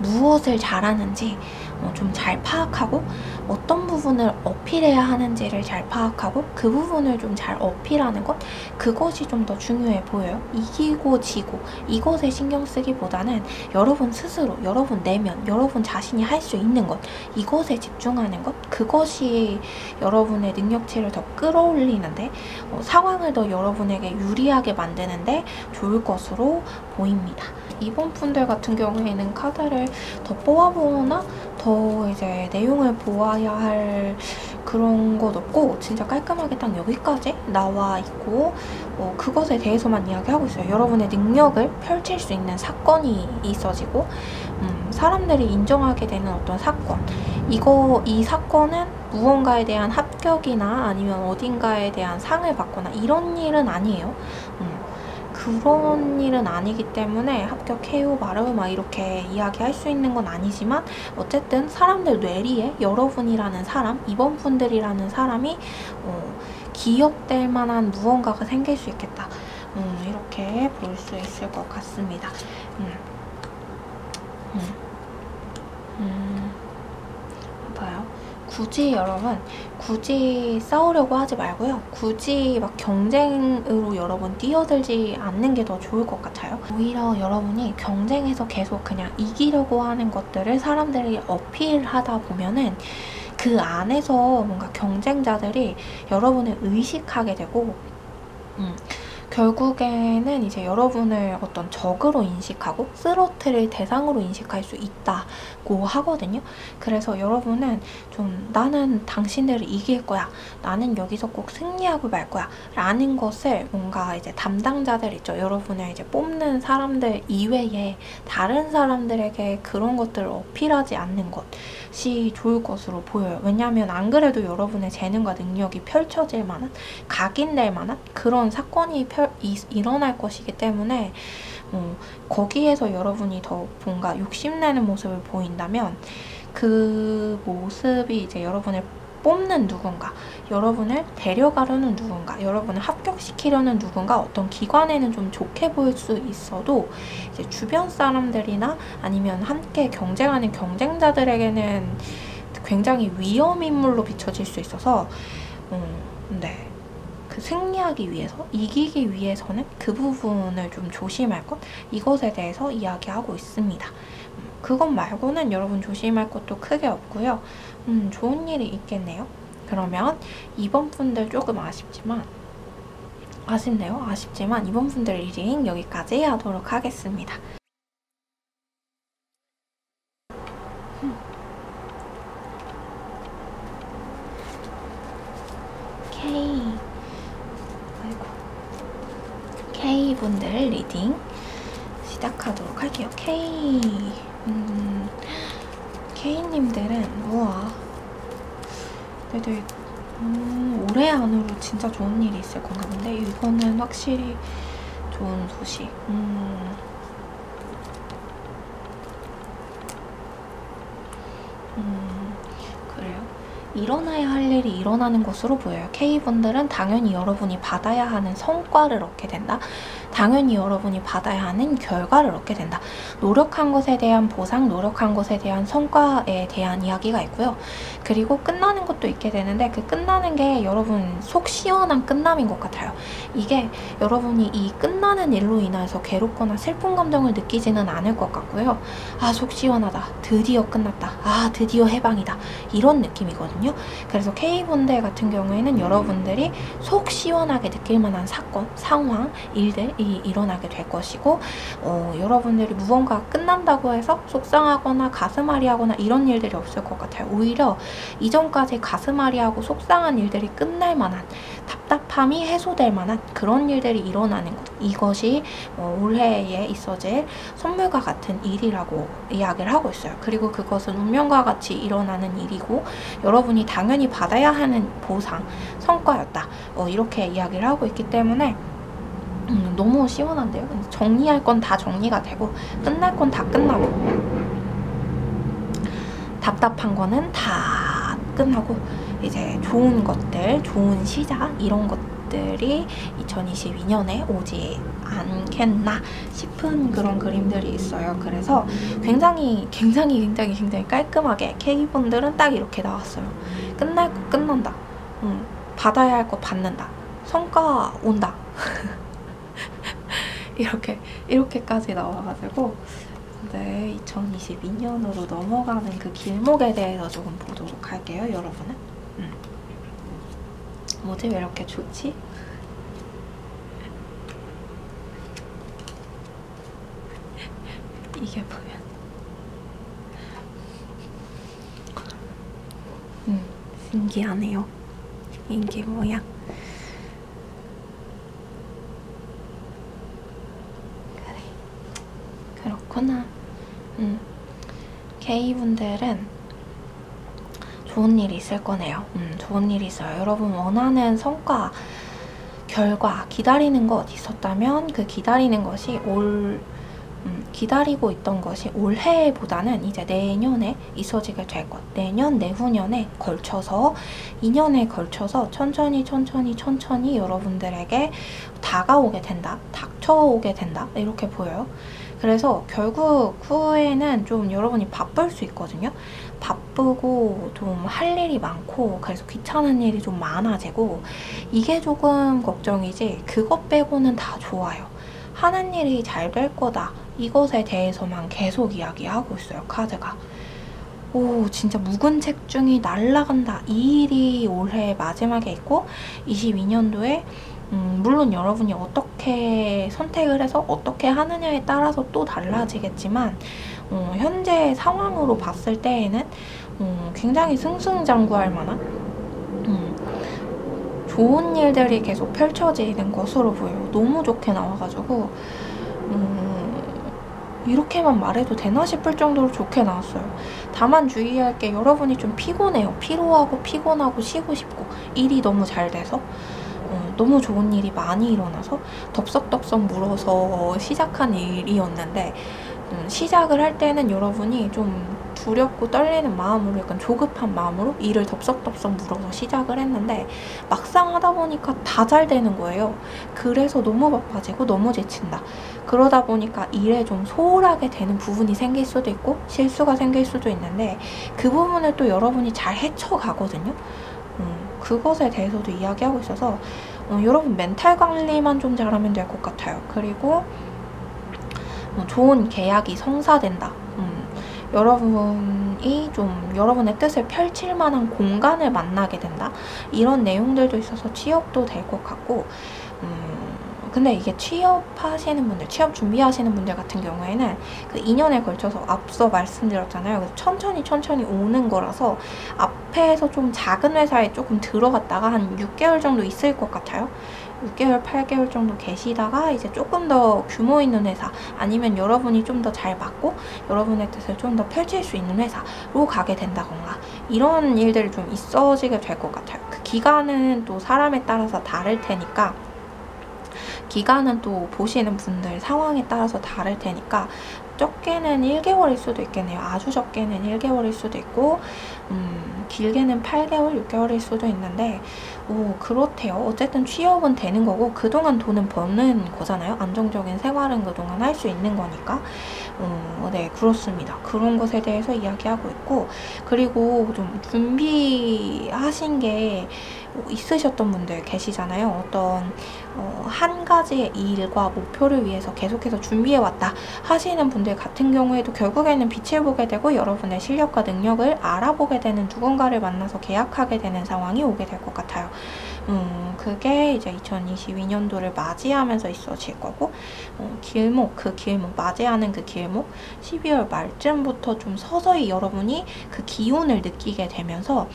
무엇을 잘하는지 좀 잘 파악하고 어떤 부분을 어필해야 하는지를 잘 파악하고 그 부분을 좀 잘 어필하는 것, 그것이 좀 더 중요해 보여요. 이기고 지고 이것에 신경 쓰기보다는 여러분 스스로, 여러분 내면, 여러분 자신이 할 수 있는 것, 이것에 집중하는 것, 그것이 여러분의 능력치를 더 끌어올리는데 상황을 더 여러분에게 유리하게 만드는데 좋을 것으로 보입니다. 이번 분들 같은 경우에는 카드를 더 뽑아보거나 더 이제 내용을 보아야 할 그런 것 없고 진짜 깔끔하게 딱 여기까지 나와 있고 그것에 대해서만 이야기하고 있어요. 여러분의 능력을 펼칠 수 있는 사건이 있어지고 사람들이 인정하게 되는 어떤 사건, 이 사건은 무언가에 대한 합격이나 아니면 어딘가에 대한 상을 받거나 이런 일은 아니에요. 그런 일은 아니기 때문에 합격해요 말아요 막 이렇게 이야기할 수 있는 건 아니지만 어쨌든 사람들 뇌리에 여러분이라는 사람, 이번 분들이라는 사람이 기억될 만한 무언가가 생길 수 있겠다. 이렇게 볼 수 있을 것 같습니다. 봐요. 굳이 싸우려고 하지 말고요. 굳이 막 경쟁으로 여러분 뛰어들지 않는 게 더 좋을 것 같아요. 오히려 여러분이 경쟁에서 계속 그냥 이기려고 하는 것들을 사람들이 어필하다 보면은 그 안에서 뭔가 경쟁자들이 여러분을 의식하게 되고 결국에는 이제 여러분을 어떤 적으로 인식하고 쓰러트릴 대상으로 인식할 수 있다고 하거든요. 그래서 여러분은 좀 나는 당신들을 이길 거야, 나는 여기서 꼭 승리하고 말 거야 라는 것을 뭔가 이제 담당자들 있죠, 여러분을 이제 뽑는 사람들 이외에 다른 사람들에게 그런 것들을 어필하지 않는 것이 좋을 것으로 보여요. 왜냐하면 안 그래도 여러분의 재능과 능력이 펼쳐질 만한, 각인될 만한 그런 사건이 일어날 것이기 때문에 거기에서 여러분이 더 뭔가 욕심내는 모습을 보인다면 그 모습이 이제 여러분을 뽑는 누군가, 여러분을 데려가려는 누군가, 여러분을 합격시키려는 누군가, 어떤 기관에는 좀 좋게 보일 수 있어도 이제 주변 사람들이나 아니면 함께 경쟁하는 경쟁자들에게는 굉장히 위험 인물로 비춰질 수 있어서 네. 그 승리하기 위해서, 이기기 위해서는 그 부분을 좀 조심할 것, 이것에 대해서 이야기하고 있습니다. 그것 말고는 여러분 조심할 것도 크게 없고요. 좋은 일이 있겠네요. 그러면 이번 분들 조금 아쉽지만 이번 분들 리딩 여기까지 하도록 하겠습니다. K분들 리딩 시작하도록 할게요. K님들은 우와, 되게 올해 안으로 진짜 좋은 일이 있을 건가 본데, 이거는 확실히 좋은 소식. 그래요. 일어나야 할 일이 일어나는 것으로 보여요. K분들은 당연히 여러분이 받아야 하는 성과를 얻게 된다. 당연히 여러분이 받아야 하는 결과를 얻게 된다. 노력한 것에 대한 보상, 노력한 것에 대한 성과에 대한 이야기가 있고요. 그리고 끝나는 것도 있게 되는데, 그 끝나는 게 여러분 속 시원한 끝남인 것 같아요. 이게 여러분이 이 끝나는 일로 인해서 괴롭거나 슬픈 감정을 느끼지는 않을 것 같고요. 아, 속 시원하다, 드디어 끝났다, 아, 드디어 해방이다, 이런 느낌이거든요. 그래서 K분들 같은 경우에는 여러분들이 속 시원하게 느낄 만한 사건, 상황, 일들이 일어나게 될 것이고, 여러분들이 무언가 끝난다고 해서 속상하거나 가슴앓이하거나 이런 일들이 없을 것 같아요. 오히려 이전까지 가슴앓이하고 속상한 일들이 끝날 만한, 답답함이 해소될 만한 그런 일들이 일어나는 것, 이것이 올해에 있어질 선물과 같은 일이라고 이야기를 하고 있어요. 그리고 그것은 운명과 같이 일어나는 일이고 여러분이 당연히 받아야 하는 보상, 성과였다, 이렇게 이야기를 하고 있기 때문에 너무 시원한데요. 정리할 건 다 정리가 되고, 끝날 건 다 끝나고, 답답한 거는 다 끝나고, 이제 좋은 것들, 좋은 시작, 이런 것들이 2022년에 오지 않겠나 싶은 그런 그림들이 있어요. 그래서 굉장히 깔끔하게 K분들은 딱 이렇게 나왔어요. 끝날 거 끝난다, 받아야 할 거 받는다, 성과 온다. 이렇게까지 나와가지고, 네, 2022년으로 넘어가는 그 길목에 대해서 조금 보도록 할게요, 여러분은. 뭐지? 왜 이렇게 좋지? 이게 뭐야? 신기하네요. 이게 뭐야? 그렇구나. K분들은 좋은 일이 있을 거네요. 좋은 일이 있어요. 여러분 원하는 성과, 결과, 기다리는 것 있었다면 그 기다리는 것이 기다리고 있던 것이 올해보다는 이제 내년에 있어지게 될 것, 내년, 내후년에 걸쳐서, 2년에 걸쳐서 천천히 여러분들에게 다가오게 된다, 닥쳐오게 된다, 이렇게 보여요. 그래서 결국 후에는 좀 여러분이 바쁠 수 있거든요. 바쁘고 좀 할 일이 많고, 그래서 귀찮은 일이 좀 많아지고, 이게 조금 걱정이지 그것 빼고는 다 좋아요. 하는 일이 잘 될 거다, 이것에 대해서만 계속 이야기하고 있어요, 카드가. 오, 진짜 묵은 책중이 날아간다, 이 일이 올해 마지막에 있고, 22년도에 물론 여러분이 어떻게 선택을 해서 어떻게 하느냐에 따라서 또 달라지겠지만 현재 상황으로 봤을 때에는 굉장히 승승장구할 만한 좋은 일들이 계속 펼쳐지는 것으로 보여요. 너무 좋게 나와가지고 이렇게만 말해도 되나 싶을 정도로 좋게 나왔어요. 다만 주의할 게 여러분이 좀 피곤해요. 피로하고 피곤하고 쉬고 싶고 일이 너무 잘 돼서 너무 좋은 일이 많이 일어나서 덥석덥석 물어서 시작한 일이었는데 시작을 할 때는 여러분이 좀 두렵고 떨리는 마음으로 약간 조급한 마음으로 일을 덥석덥석 물어서 시작을 했는데 막상 하다 보니까 다 잘 되는 거예요. 그래서 너무 바빠지고 너무 지친다. 그러다 보니까 일에 좀 소홀하게 되는 부분이 생길 수도 있고 실수가 생길 수도 있는데 그 부분을 또 여러분이 잘 헤쳐가거든요. 그것에 대해서도 이야기하고 있어서 여러분 멘탈 관리만 좀 잘하면 될 것 같아요. 그리고 좋은 계약이 성사된다. 여러분이 좀 여러분의 뜻을 펼칠 만한 공간을 만나게 된다. 이런 내용들도 있어서 취업도 될 것 같고 근데 이게 취업하시는 분들, 취업 준비하시는 분들 같은 경우에는 그 2년에 걸쳐서 앞서 말씀드렸잖아요. 그래서 천천히 오는 거라서 앞에서 좀 작은 회사에 조금 들어갔다가 한 6개월 정도 있을 것 같아요. 6개월, 8개월 정도 계시다가 이제 조금 더 규모 있는 회사 아니면 여러분이 좀 더 잘 맞고 여러분의 뜻을 좀 더 펼칠 수 있는 회사로 가게 된다던가 이런 일들이 좀 있어지게 될 것 같아요. 그 기간은 또 사람에 따라서 다를 테니까 기간은 또 보시는 분들 상황에 따라서 다를 테니까 적게는 1개월일 수도 있겠네요. 아주 적게는 1개월일 수도 있고 길게는 8개월, 6개월일 수도 있는데 그렇대요. 어쨌든 취업은 되는 거고 그동안 돈은 버는 거잖아요. 안정적인 생활은 그동안 할 수 있는 거니까 네, 그렇습니다. 그런 것에 대해서 이야기하고 있고 그리고 좀 준비하신 게 있으셨던 분들 계시잖아요. 어떤 한 가지의 일과 목표를 위해서 계속해서 준비해왔다 하시는 분들 같은 경우에도 결국에는 빛을 보게 되고 여러분의 실력과 능력을 알아보게 되는 누군가를 만나서 계약하게 되는 상황이 오게 될 것 같아요. 그게 이제 2022년도를 맞이하면서 있어질 거고 그 길목 맞이하는 그 길목 12월 말쯤부터 좀 서서히 여러분이 그 기운을 느끼게 되면서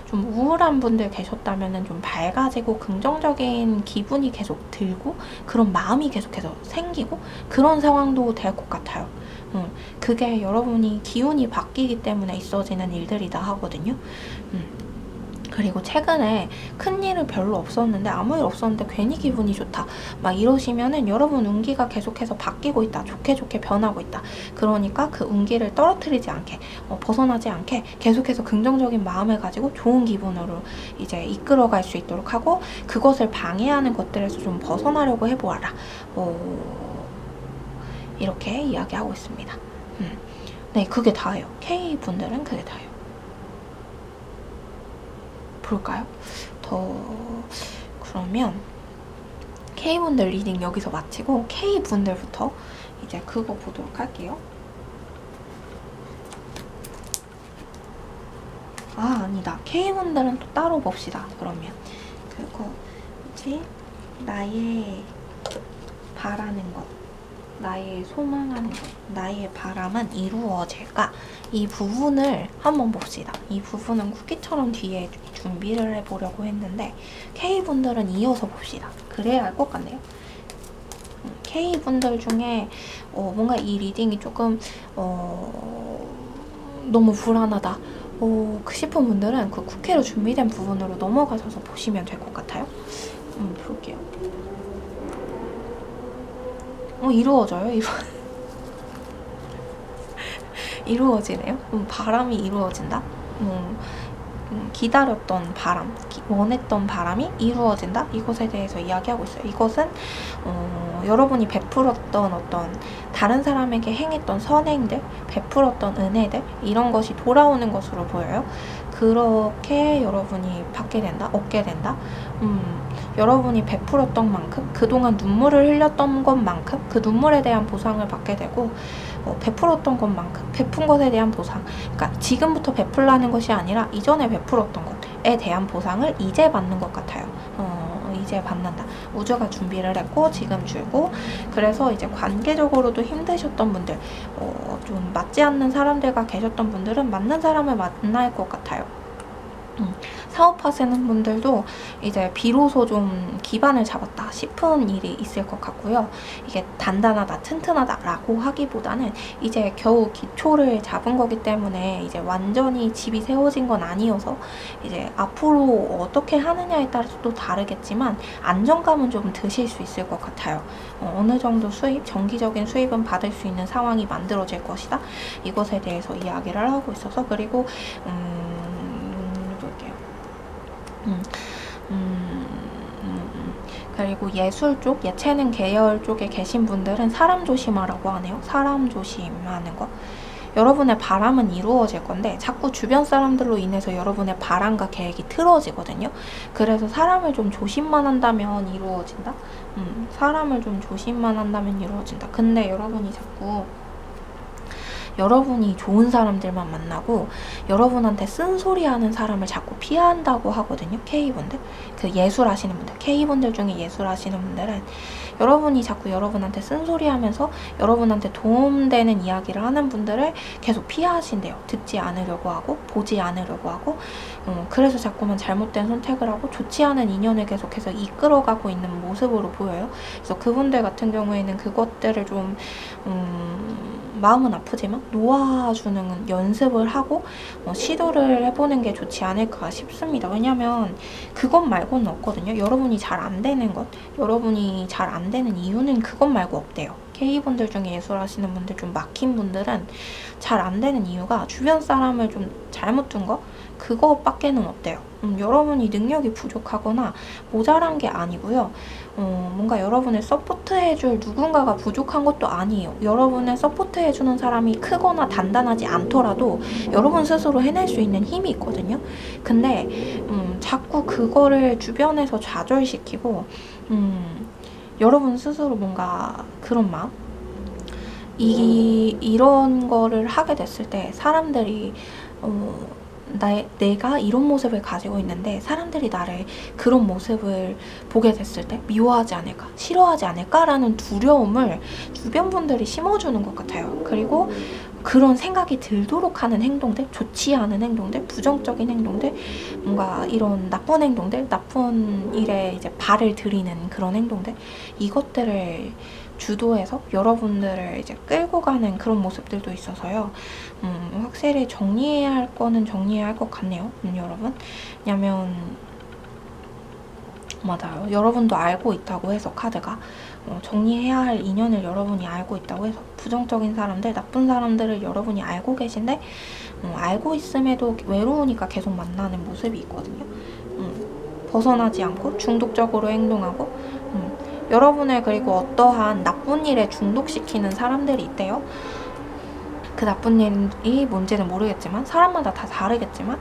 좀 우울한 분들 계셨다면 좀 밝아지고 긍정적인 기분이 계속 들고 그런 마음이 계속해서 생기고 그런 상황도 될 것 같아요. 그게 여러분이 기운이 바뀌기 때문에 있어지는 일들이다 하거든요. 그리고 최근에 큰일은 별로 없었는데 아무 일 없었는데 괜히 기분이 좋다 막 이러시면은 여러분 운기가 계속해서 바뀌고 있다. 좋게 변하고 있다. 그러니까 그 운기를 떨어뜨리지 않게 벗어나지 않게 계속해서 긍정적인 마음을 가지고 좋은 기분으로 이제 이끌어갈 수 있도록 하고 그것을 방해하는 것들에서 좀 벗어나려고 해보아라. 이렇게 이야기하고 있습니다. 네, 그게 다예요. K분들은 그게 다예요. 볼까요? 그러면 K분들 리딩 여기서 마치고 K분들부터 이제 그거 보도록 할게요. 아니다. K분들은 또 따로 봅시다. 그러면 그거 뭐지? 나의 바라는 것, 나의 소망하는 것, 나의 바람은 이루어질까? 이 부분을 한번 봅시다. 이 부분은 쿠키처럼 뒤에 준비를 해보려고 했는데 K분들은 이어서 봅시다. 그래야 할 것 같네요. K분들 중에 뭔가 이 리딩이 조금 너무 불안하다 싶은 분들은 그 쿠키로 준비된 부분으로 넘어가셔서 보시면 될 것 같아요. 볼게요. 이루어져요. 이루어지네요. 바람이 이루어진다. 기다렸던 바람, 원했던 바람이 이루어진다. 이것에 대해서 이야기하고 있어요. 이것은 여러분이 베풀었던 어떤 다른 사람에게 행했던 선행들, 베풀었던 은혜들 이런 것이 돌아오는 것으로 보여요. 그렇게 여러분이 받게 된다, 얻게 된다. 여러분이 베풀었던 만큼 그동안 눈물을 흘렸던 것만큼 그 눈물에 대한 보상을 받게 되고 베풀었던 것만큼 베푼 것에 대한 보상, 그러니까 지금부터 베풀라는 것이 아니라 이전에 베풀었던 것에 대한 보상을 이제 받는 것 같아요. 이제 만난다. 우주가 준비를 했고 지금 줄고, 그래서 이제 관계적으로도 힘드셨던 분들, 좀 맞지 않는 사람들과 계셨던 분들은 맞는 사람을 만날 것 같아요. 사업하시는 분들도 이제 비로소 좀 기반을 잡았다 싶은 일이 있을 것 같고요. 이게 단단하다, 튼튼하다라고 하기보다는 이제 겨우 기초를 잡은 거기 때문에 이제 완전히 집이 세워진 건 아니어서 이제 앞으로 어떻게 하느냐에 따라서 또 다르겠지만 안정감은 좀 드실 수 있을 것 같아요. 어느 정도 수입, 정기적인 수입은 받을 수 있는 상황이 만들어질 것이다. 이것에 대해서 이야기를 하고 있어서, 그리고 그리고 예술 쪽, 예체능 계열 쪽에 계신 분들은 사람 조심하라고 하네요. 사람 조심하는 거. 여러분의 바람은 이루어질 건데 자꾸 주변 사람들로 인해서 여러분의 바람과 계획이 틀어지거든요. 그래서 사람을 좀 조심만 한다면 이루어진다. 사람을 좀 조심만 한다면 이루어진다. 근데 여러분이 자꾸 여러분이 좋은 사람들만 만나고 여러분한테 쓴소리하는 사람을 자꾸 피한다고 하거든요. K분들, 그 예술하시는 분들, K분들 중에 예술하시는 분들은 여러분이 자꾸 여러분한테 쓴소리하면서 여러분한테 도움되는 이야기를 하는 분들을 계속 피하신대요. 듣지 않으려고 하고 보지 않으려고 하고, 그래서 자꾸만 잘못된 선택을 하고 좋지 않은 인연을 계속해서 이끌어가고 있는 모습으로 보여요. 그래서 그분들 같은 경우에는 그것들을 좀 마음은 아프지만 놓아주는 연습을 하고 시도를 해보는 게 좋지 않을까 싶습니다. 왜냐면 그것 말고는 없거든요. 여러분이 잘 안 되는 것, 여러분이 잘 안 되는 이유는 그것 말고 없대요. K분들 중에 예술하시는 분들, 좀 막힌 분들은 잘 안 되는 이유가 주변 사람을 좀 잘못 둔 거? 그거밖에는 없대요. 여러분이 능력이 부족하거나 모자란 게 아니고요. 뭔가 여러분을 서포트해줄 누군가가 부족한 것도 아니에요. 여러분을 서포트해주는 사람이 크거나 단단하지 않더라도 여러분 스스로 해낼 수 있는 힘이 있거든요. 근데 자꾸 그거를 주변에서 좌절시키고 여러분 스스로 뭔가 그런 마음? 이런 거를 하게 됐을 때 사람들이 내가 이런 모습을 가지고 있는데 사람들이 나를 그런 모습을 보게 됐을 때 미워하지 않을까, 싫어하지 않을까라는 두려움을 주변 분들이 심어주는 것 같아요. 그리고 그런 생각이 들도록 하는 행동들, 좋지 않은 행동들, 부정적인 행동들, 뭔가 이런 나쁜 행동들, 나쁜 일에 이제 발을 들이는 그런 행동들, 이것들을 주도해서 여러분들을 이제 끌고 가는 그런 모습들도 있어서요. 확실히 정리해야 할 거는 정리해야 할 것 같네요. 여러분. 왜냐면 맞아요. 여러분도 알고 있다고 해서 카드가 정리해야 할 인연을 여러분이 알고 있다고 해서 부정적인 사람들, 나쁜 사람들을 여러분이 알고 계신데 알고 있음에도 외로우니까 계속 만나는 모습이 있거든요. 벗어나지 않고 중독적으로 행동하고 여러분을 그리고 어떠한 나쁜 일에 중독시키는 사람들이 있대요. 그 나쁜 일이 뭔지는 모르겠지만 사람마다 다 다르겠지만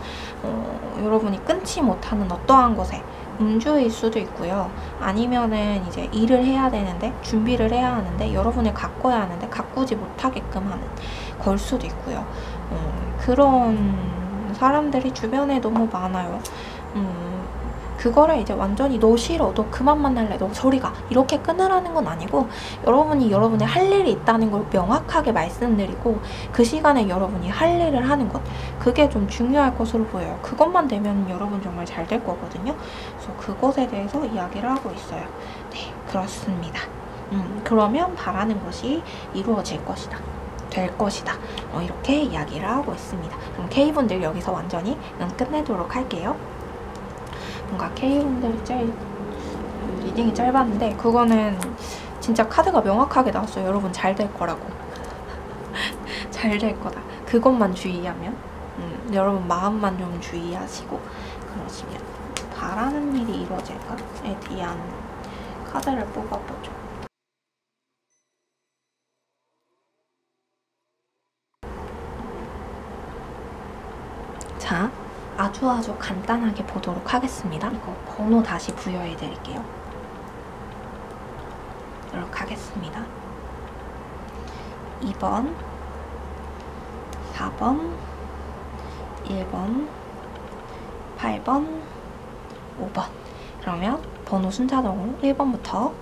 여러분이 끊지 못하는 어떠한 것에 음주일 수도 있고요. 아니면은 이제 일을 해야 되는데 준비를 해야 하는데 여러분을 가꿔야 하는데 가꾸지 못하게끔 하는 걸 수도 있고요. 그런 사람들이 주변에 너무 많아요. 그거를 이제 완전히 너 싫어, 너 그만 만날래, 너 저리 가 이렇게 끊으라는 건 아니고 여러분이 여러분의 할 일이 있다는 걸 명확하게 말씀드리고 그 시간에 여러분이 할 일을 하는 것, 그게 좀 중요할 것으로 보여요. 그것만 되면 여러분 정말 잘 될 거거든요. 그래서 그것에 대해서 이야기를 하고 있어요. 네, 그렇습니다. 그러면 바라는 것이 이루어질 것이다, 될 것이다, 이렇게 이야기를 하고 있습니다. 그럼 K분들 여기서 완전히 끝내도록 할게요. 뭔가 K분들이 리딩이 짧았는데 그거는 진짜 카드가 명확하게 나왔어요. 여러분 잘 될 거라고. 잘 될 거다. 그것만 주의하면 여러분 마음만 좀 주의하시고 그러시면 바라는 일이 이루어질까에 대한 카드를 뽑아보죠. 자, 아주 간단하게 보도록 하겠습니다. 이거 번호 다시 부여해 드릴게요. 이렇게 하겠습니다. 2번, 4번, 1번, 8번, 5번. 그러면 번호 순차적으로 1번부터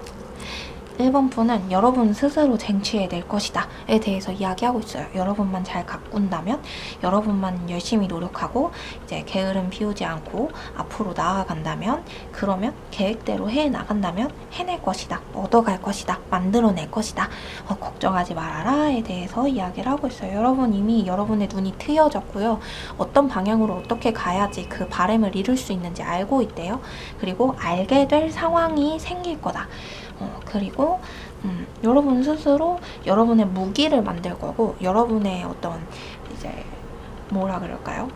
1번 분은 여러분 스스로 쟁취해낼 것이다 에 대해서 이야기하고 있어요. 여러분만 잘 가꾼다면, 여러분만 열심히 노력하고 이제 게으름 피우지 않고 앞으로 나아간다면, 그러면 계획대로 해나간다면 해낼 것이다, 얻어갈 것이다, 만들어낼 것이다, 걱정하지 말아라 에 대해서 이야기를 하고 있어요. 여러분 이미 여러분의 눈이 트여졌고요. 어떤 방향으로 어떻게 가야지 그 바람을 이룰 수 있는지 알고 있대요. 그리고 알게 될 상황이 생길 거다. 그리고 여러분 스스로 여러분의 무기를 만들 거고, 여러분의 어떤 이제 뭐라 그럴까요?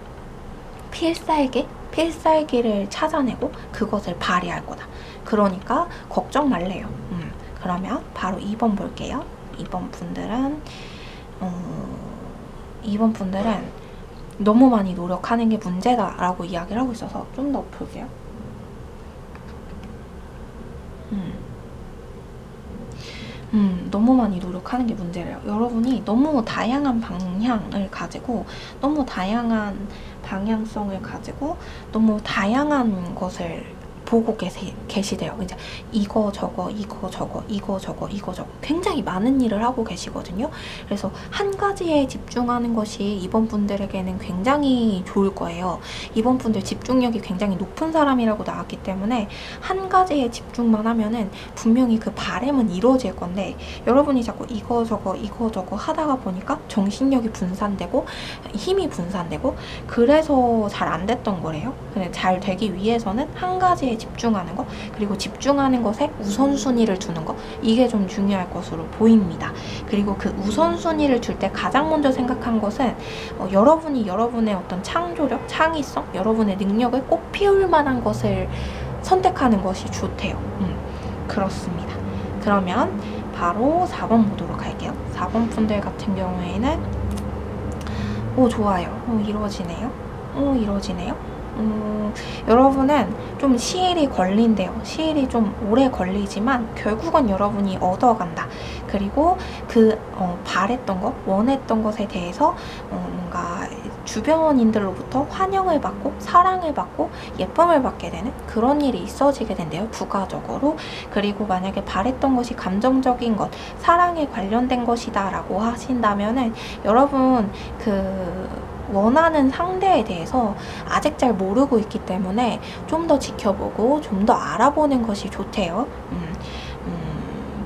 필살기를 찾아내고 그것을 발휘할 거다. 그러니까 걱정 말래요. 그러면 바로 2번 볼게요. 2번 분들은 너무 많이 노력하는 게 문제다라고 이야기를 하고 있어서 좀 더 볼게요. 너무 많이 노력하는 게 문제래요. 여러분이 너무 다양한 방향을 가지고, 너무 다양한 방향성을 가지고, 너무 다양한 것을 보고 계시대요. 이제 이거 저거 굉장히 많은 일을 하고 계시거든요. 그래서 한 가지에 집중하는 것이 이번 분들에게는 굉장히 좋을 거예요. 이번 분들 집중력이 굉장히 높은 사람이라고 나왔기 때문에 한 가지에 집중만 하면은 분명히 그 바람은 이루어질 건데, 여러분이 자꾸 이거 저거 하다가 보니까 정신력이 분산되고 힘이 분산되고, 그래서 잘 안 됐던 거래요. 근데 잘 되기 위해서는 한 가지에 집중하는 거, 그리고 집중하는 것에 우선순위를 두는 거, 이게 좀 중요할 것으로 보입니다. 그리고 그 우선순위를 줄 때 가장 먼저 생각한 것은 여러분이 여러분의 어떤 창조력, 창의성, 여러분의 능력을 꽃 피울 만한 것을 선택하는 것이 좋대요. 그렇습니다. 그러면 바로 4번 보도록 할게요. 4번 분들 같은 경우에는 좋아요. 이루어지네요. 여러분은 좀 시일이 걸린대요. 시일이 좀 오래 걸리지만 결국은 여러분이 얻어간다. 그리고 그 바랬던 것, 원했던 것에 대해서 뭔가 주변인들로부터 환영을 받고 사랑을 받고 예쁨을 받게 되는 그런 일이 있어지게 된대요. 부가적으로. 그리고 만약에 바랬던 것이 감정적인 것, 사랑에 관련된 것이다 라고 하신다면은, 여러분 원하는 상대에 대해서 아직 잘 모르고 있기 때문에 좀 더 지켜보고 좀 더 알아보는 것이 좋대요.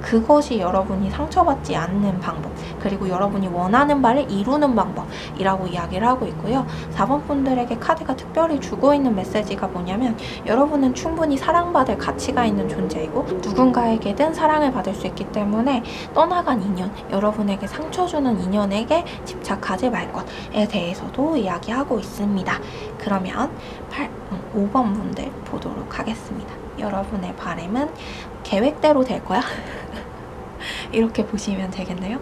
그것이 여러분이 상처받지 않는 방법, 그리고 여러분이 원하는 바를 이루는 방법이라고 이야기를 하고 있고요. 4번 분들에게 카드가 특별히 주고 있는 메시지가 뭐냐면, 여러분은 충분히 사랑받을 가치가 있는 존재이고 누군가에게든 사랑을 받을 수 있기 때문에 떠나간 인연, 여러분에게 상처 주는 인연에게 집착하지 말 것에 대해서도 이야기하고 있습니다. 그러면 5번 분들 보도록 하겠습니다. 여러분의 바람은 계획대로 될 거야? 이렇게 보시면 되겠네요.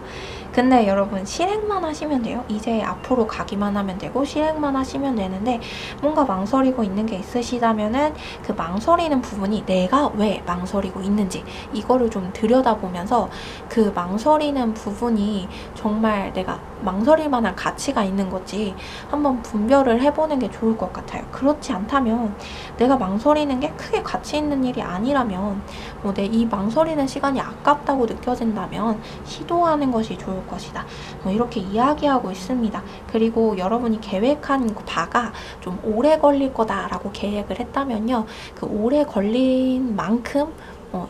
근데 여러분 실행만 하시면 돼요. 이제 앞으로 가기만 하면 되고 실행만 하시면 되는데, 뭔가 망설이고 있는 게 있으시다면은 그 망설이는 부분이 내가 왜 망설이고 있는지 이거를 좀 들여다보면서, 그 망설이는 부분이 정말 내가 망설일 만한 가치가 있는 건지 한번 분별을 해보는 게 좋을 것 같아요. 그렇지 않다면, 내가 망설이는 게 크게 가치 있는 일이 아니라면, 내 이 망설이는 시간이 아깝다고 느껴진다면 시도하는 것이 좋을 것이다. 이렇게 이야기하고 있습니다. 그리고 여러분이 계획한 바가 좀 오래 걸릴 거다라고 계획을 했다면요, 그 오래 걸린 만큼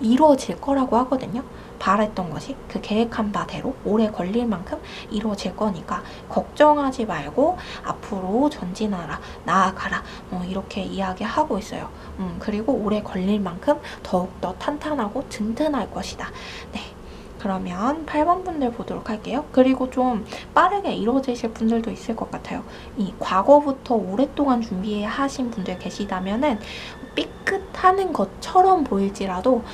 이루어질 거라고 하거든요. 바랬던 것이 그 계획한 바대로 오래 걸릴 만큼 이루어질 거니까 걱정하지 말고 앞으로 전진하라, 나아가라, 이렇게 이야기하고 있어요. 그리고 오래 걸릴 만큼 더욱더 탄탄하고 든든할 것이다. 네. 그러면 8번 분들 보도록 할게요. 그리고 좀 빠르게 이루어지실 분들도 있을 것 같아요. 이 과거부터 오랫동안 준비하신 분들 계시다면은 삐끗하는 것처럼 보일지라도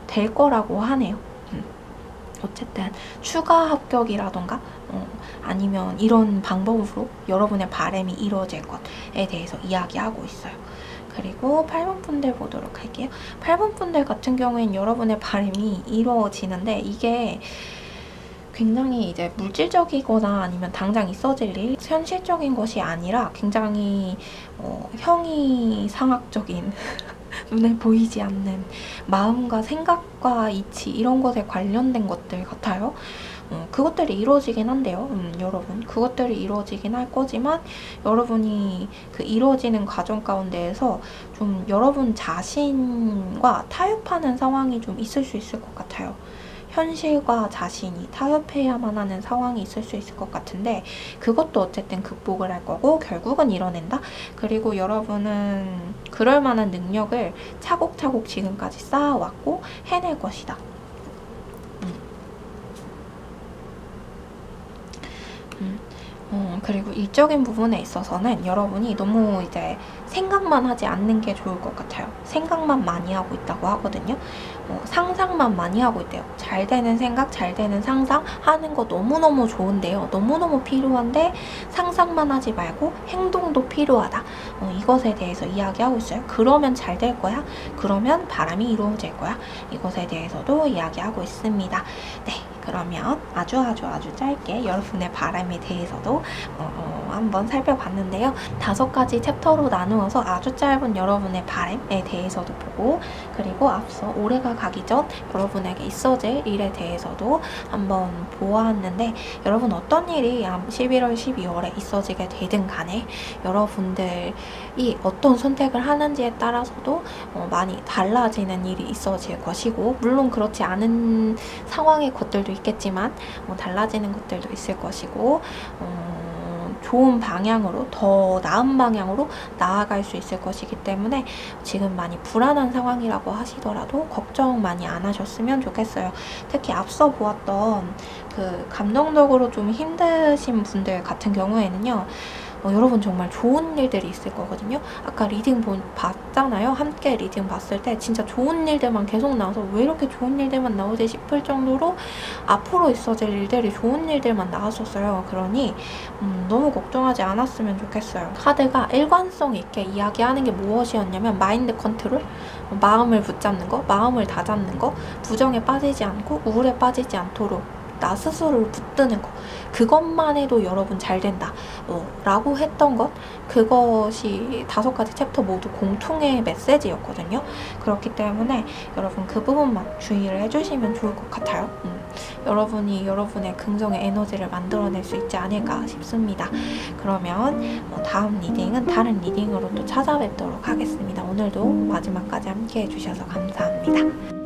될 거라고 하네요. 어쨌든 추가 합격이라던가 아니면 이런 방법으로 여러분의 바람이 이루어질 것에 대해서 이야기하고 있어요. 그리고 8번 분들 보도록 할게요. 8번 분들 같은 경우엔 여러분의 바람이 이루어지는데, 이게 굉장히 이제 물질적이거나 아니면 당장 있어질 일, 현실적인 것이 아니라 굉장히 형이상학적인 눈에 보이지 않는 마음과 생각과 이치 이런 것에 관련된 것들 같아요. 그것들이 이루어지긴 한데요. 여러분 그것들이 이루어지긴 할 거지만 여러분이 그 이루어지는 과정 가운데에서 좀 여러분 자신과 타협하는 상황이 좀 있을 수 있을 것 같아요. 현실과 자신이 타협해야만 하는 상황이 있을 수 있을 것 같은데 그것도 어쨌든 극복을 할 거고 결국은 이뤄낸다? 그리고 여러분은 그럴 만한 능력을 차곡차곡 지금까지 쌓아왔고 해낼 것이다. 그리고 일적인 부분에 있어서는 여러분이 너무 이제 생각만 하지 않는 게 좋을 것 같아요. 생각만 많이 하고 있다고 하거든요. 상상만 많이 하고 있대요. 잘 되는 생각, 잘 되는 상상 하는 거 너무너무 좋은데요. 너무너무 필요한데 상상만 하지 말고 행동도 필요하다. 이것에 대해서 이야기하고 있어요. 그러면 잘 될 거야. 그러면 바람이 이루어질 거야. 이것에 대해서도 이야기하고 있습니다. 네. 그러면 아주 짧게 여러분의 바람에 대해서도 한번 살펴봤는데요. 5가지 챕터로 나누어서 아주 짧은 여러분의 바람에 대해서도 보고 그리고 앞서 올해가 가기 전 여러분에게 있어질 일에 대해서도 한번 보았는데 여러분 어떤 일이 11월, 12월에 있어지게 되든 간에 여러분들이 어떤 선택을 하는지에 따라서도 많이 달라지는 일이 있어질 것이고 물론 그렇지 않은 상황의 것들도 있겠지만 달라지는 것들도 있을 것이고 좋은 방향으로 더 나은 방향으로 나아갈 수 있을 것이기 때문에 지금 많이 불안한 상황이라고 하시더라도 걱정 많이 안 하셨으면 좋겠어요. 특히 앞서 보았던 그 감정적으로 좀 힘드신 분들 같은 경우에는요. 여러분 정말 좋은 일들이 있을 거거든요. 아까 리딩 봤잖아요. 함께 리딩 봤을 때 진짜 좋은 일들만 계속 나와서 왜 이렇게 좋은 일들만 나오지 싶을 정도로 앞으로 있어질 일들이 좋은 일들만 나왔었어요. 그러니 너무 걱정하지 않았으면 좋겠어요. 카드가 일관성 있게 이야기하는 게 무엇이었냐면 마인드 컨트롤, 마음을 붙잡는 거, 마음을 다잡는 거, 부정에 빠지지 않고 우울에 빠지지 않도록 나 스스로를 붙드는 거 그것만 해도 여러분 잘 된다 라고 했던 것 그것이 5가지 챕터 모두 공통의 메시지였거든요. 그렇기 때문에 여러분 그 부분만 주의를 해주시면 좋을 것 같아요. 여러분이 여러분의 긍정의 에너지를 만들어낼 수 있지 않을까 싶습니다. 그러면 다음 리딩은 다른 리딩으로 또 찾아뵙도록 하겠습니다. 오늘도 마지막까지 함께 해주셔서 감사합니다.